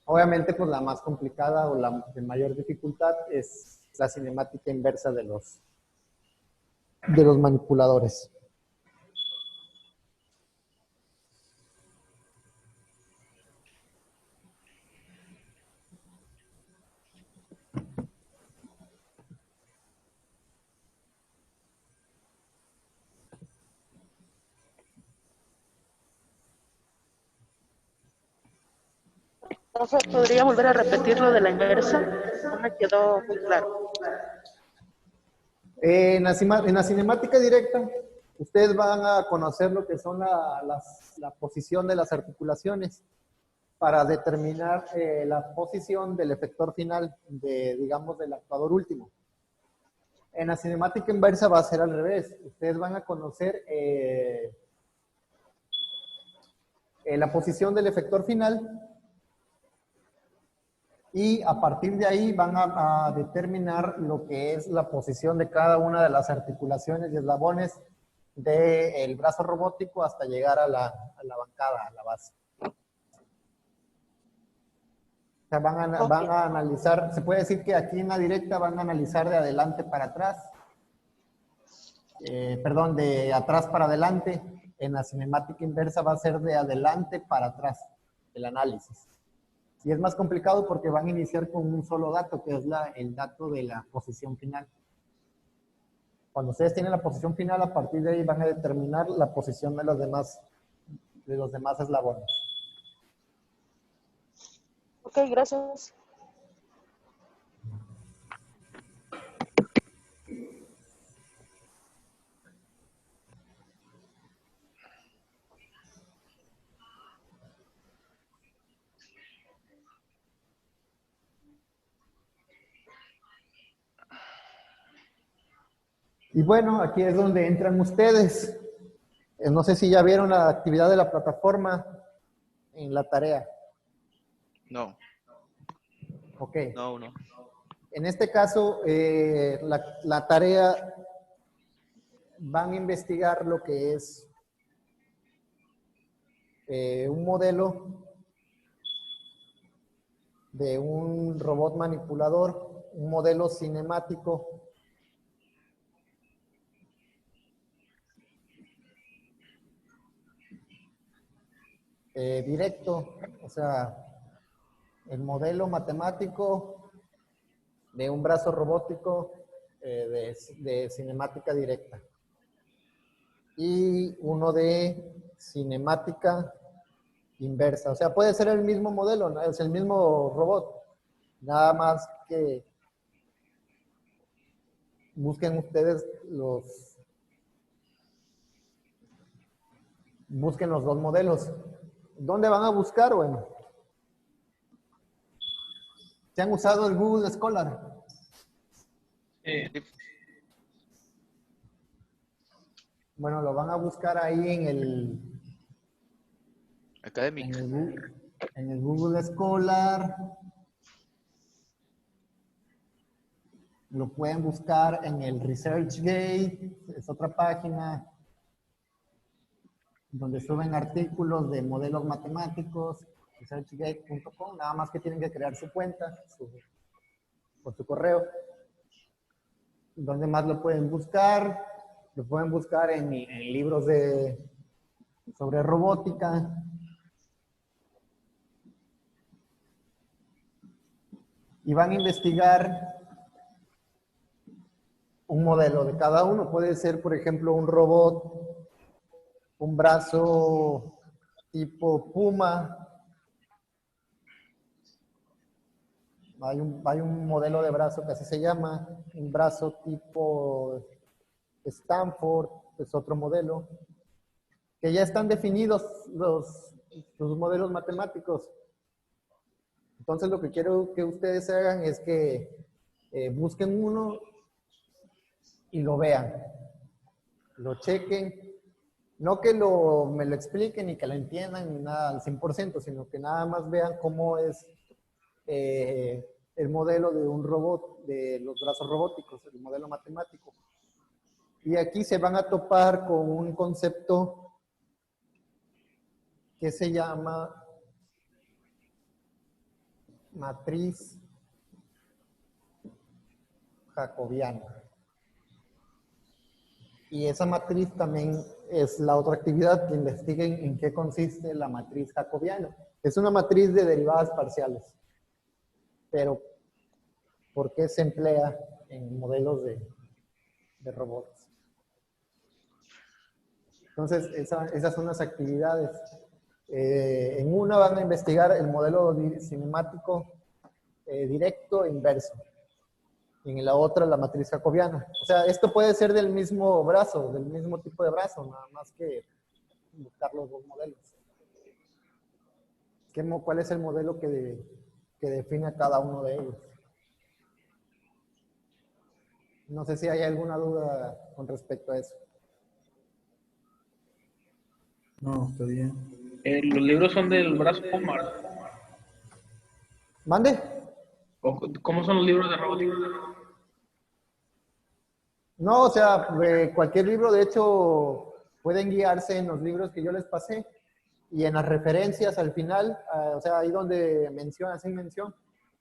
B: Obviamente, pues la más complicada o la de mayor dificultad es la cinemática inversa de los manipuladores.
D: Profe, ¿podría volver a repetir lo de la inversa? No me quedó muy claro.
B: En la cinemática directa, ustedes van a conocer lo que son la posición de las articulaciones para determinar la posición del efector final, digamos, del actuador último. En la cinemática inversa va a ser al revés. Ustedes van a conocer la posición del efector final y a partir de ahí van a determinar lo que es la posición de cada una de las articulaciones y eslabones del brazo robótico hasta llegar a la bancada, a la base. O sea, van a analizar, se puede decir que aquí en la directa van a analizar de adelante para atrás, de atrás para adelante. En la cinemática inversa va a ser de adelante para atrás el análisis. Y es más complicado porque van a iniciar con un solo dato, que es el dato de la posición final. Cuando ustedes tienen la posición final, a partir de ahí van a determinar la posición de los demás eslabones.
D: Ok, gracias.
B: Y bueno, aquí es donde entran ustedes. No sé si ya vieron la actividad de la plataforma en la tarea.
G: No,
B: Ok.
G: no, no.
B: En este caso, la tarea van a investigar lo que es un modelo de un robot manipulador, un modelo cinemático directo, o sea, el modelo matemático de un brazo robótico de cinemática directa y uno de cinemática inversa. O sea, puede ser el mismo modelo, ¿no? Es el mismo robot, nada más que busquen ustedes busquen los dos modelos. ¿Dónde van a buscar? Bueno, ¿se han usado el Google Scholar? Bueno, lo van a buscar ahí en
G: Academic.
B: en el Google Scholar. Lo pueden buscar en el ResearchGate, es otra página donde suben artículos de modelos matemáticos, researchgate.com, nada más que tienen que crear su cuenta por su correo. ¿Dónde más lo pueden buscar? Lo pueden buscar en libros sobre robótica. Y van a investigar un modelo de cada uno. Puede ser, por ejemplo, un robot, un brazo tipo Puma. Hay un modelo de brazo que así se llama, un brazo tipo Stanford, es otro modelo, que ya están definidos los modelos matemáticos. Entonces lo que quiero que ustedes hagan es que busquen uno y lo vean, lo chequen, no que me lo expliquen y que lo entiendan ni nada al 100%, sino que nada más vean cómo es el modelo de un robot, de los brazos robóticos, el modelo matemático. Y aquí se van a topar con un concepto que se llama matriz jacobiana. Y esa matriz también es la otra actividad, que investiguen en qué consiste la matriz jacobiana. Es una matriz de derivadas parciales. Pero, ¿por qué se emplea en modelos de robots? Entonces, esas son las actividades. En una van a investigar el modelo cinemático directo e inverso. Y en la otra, la matriz jacobiana. O sea, esto puede ser del mismo brazo, del mismo tipo de brazo, nada más que buscar los dos modelos. ¿Cuál es el modelo que define a cada uno de ellos? No sé si hay alguna duda con respecto a eso.
E: No, está bien.
A: Los libros son del brazo Puma.
B: ¿Mande?
A: ¿Cómo son los libros de robótica?
B: No, o sea, cualquier libro, de hecho, pueden guiarse en los libros que yo les pasé y en las referencias al final, o sea, ahí donde hacen mención,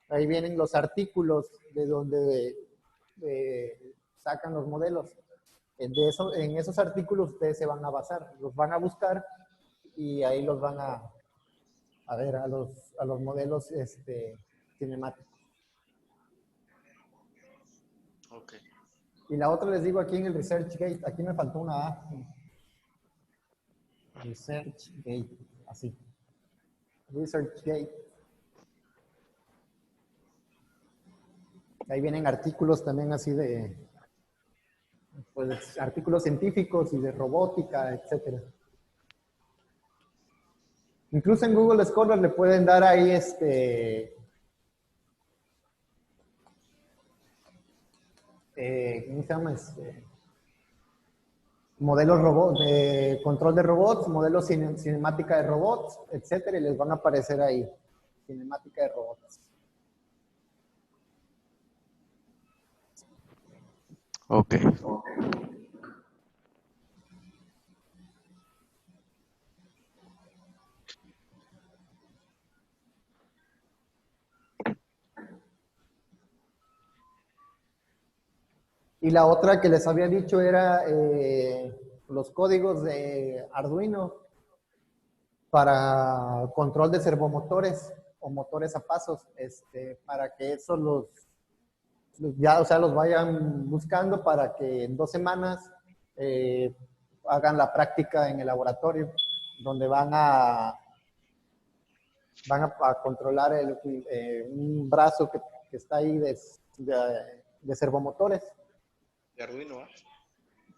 B: ahí vienen los artículos de donde sacan los modelos. En esos artículos ustedes se van a basar, los van a buscar y ahí los van a ver a los modelos cinemáticos.
H: Ok.
B: Y la otra les digo aquí en el ResearchGate, aquí me faltó una A. ResearchGate, así. ResearchGate. Ahí vienen artículos también así de, pues, artículos científicos y de robótica, etcétera. Incluso en Google Scholar le pueden dar ahí ¿cómo se llama? Modelos robot, de control de robots, modelos cinemática de robots, etcétera, y les van a aparecer ahí, cinemática de robots.
G: Ok.
B: Y la otra que les había dicho era los códigos de Arduino para control de servomotores o motores a pasos, para que eso ya, o sea, los vayan buscando para que en 2 semanas hagan la práctica en el laboratorio, donde van a controlar un brazo que está ahí de servomotores.
H: De Arduino, ¿ah?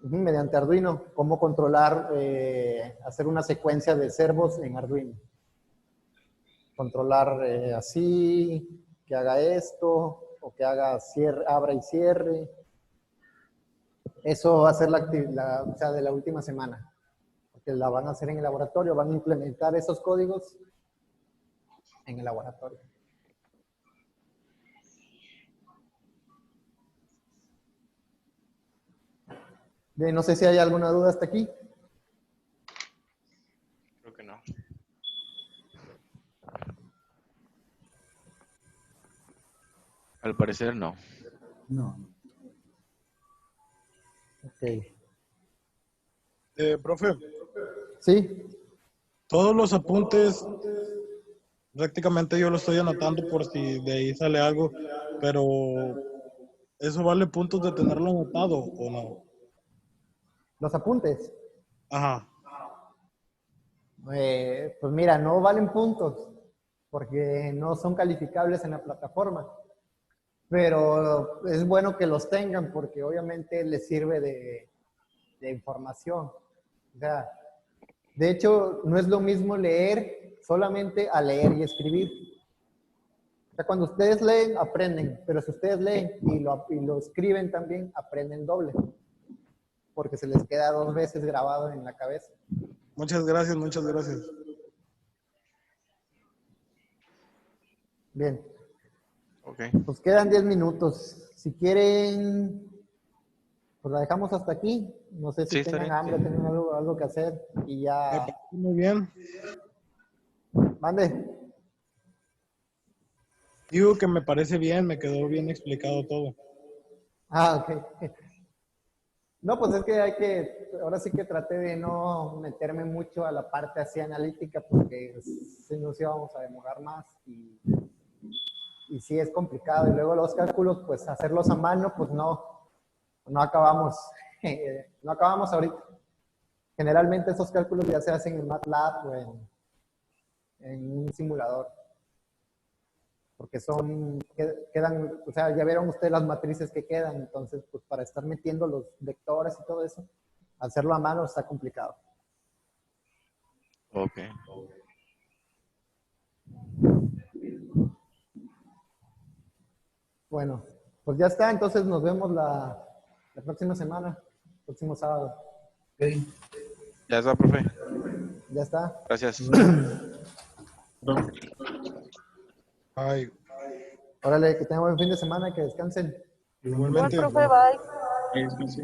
B: Mediante Arduino, cómo controlar, hacer una secuencia de servos en Arduino. Controlar así, que haga esto, o que haga abra y cierre. Eso va a ser o sea, de la última semana, porque la van a hacer en el laboratorio, van a implementar esos códigos en el laboratorio. Bien, no sé si hay alguna duda hasta aquí.
H: Creo que no.
G: Al parecer no.
E: No.
B: Ok.
I: Profe,
B: ¿Sí?
I: todos los apuntes, prácticamente yo lo estoy anotando por si de ahí sale algo, pero ¿eso vale puntos de tenerlo anotado o no?
B: Los apuntes.
I: Ajá.
B: Pues mira, no valen puntos porque no son calificables en la plataforma. Pero es bueno que los tengan porque obviamente les sirve de información. O sea, de hecho, no es lo mismo leer solamente a leer y escribir. O sea, cuando ustedes leen, aprenden. Pero si ustedes leen y lo escriben también, aprenden doble. Porque se les queda 2 veces grabado en la cabeza.
I: Muchas gracias, muchas gracias.
B: Bien.
G: Ok.
B: Pues quedan 10 minutos. Si quieren, pues la dejamos hasta aquí. No sé si
G: Sí, está
B: tengan
G: bien,
B: hambre,
G: sí.
B: tengan algo que hacer. Y
I: Me
B: ya.
I: parece muy bien.
B: Mande.
I: Digo que me parece bien, me quedó bien explicado todo.
B: Ah, ok. No, pues es que ahora sí que traté de no meterme mucho a la parte así analítica porque si nos íbamos a demorar más y sí es complicado. Y luego los cálculos, pues hacerlos a mano, pues no acabamos, no acabamos ahorita. Generalmente esos cálculos ya se hacen en MATLAB o en un simulador. Porque quedan, o sea, ya vieron ustedes las matrices que quedan, entonces, pues para estar metiendo los vectores y todo eso, hacerlo a mano está complicado.
G: Ok.
B: Bueno, pues ya está, entonces nos vemos la próxima semana, próximo sábado.
E: Ok.
G: Ya está, profe.
B: Ya está.
G: Gracias.
I: Ay,
B: Órale, que tengan buen fin de semana, que descansen.
I: igualmente.
D: Igual, profe, bye.
E: Sí, sí, sí.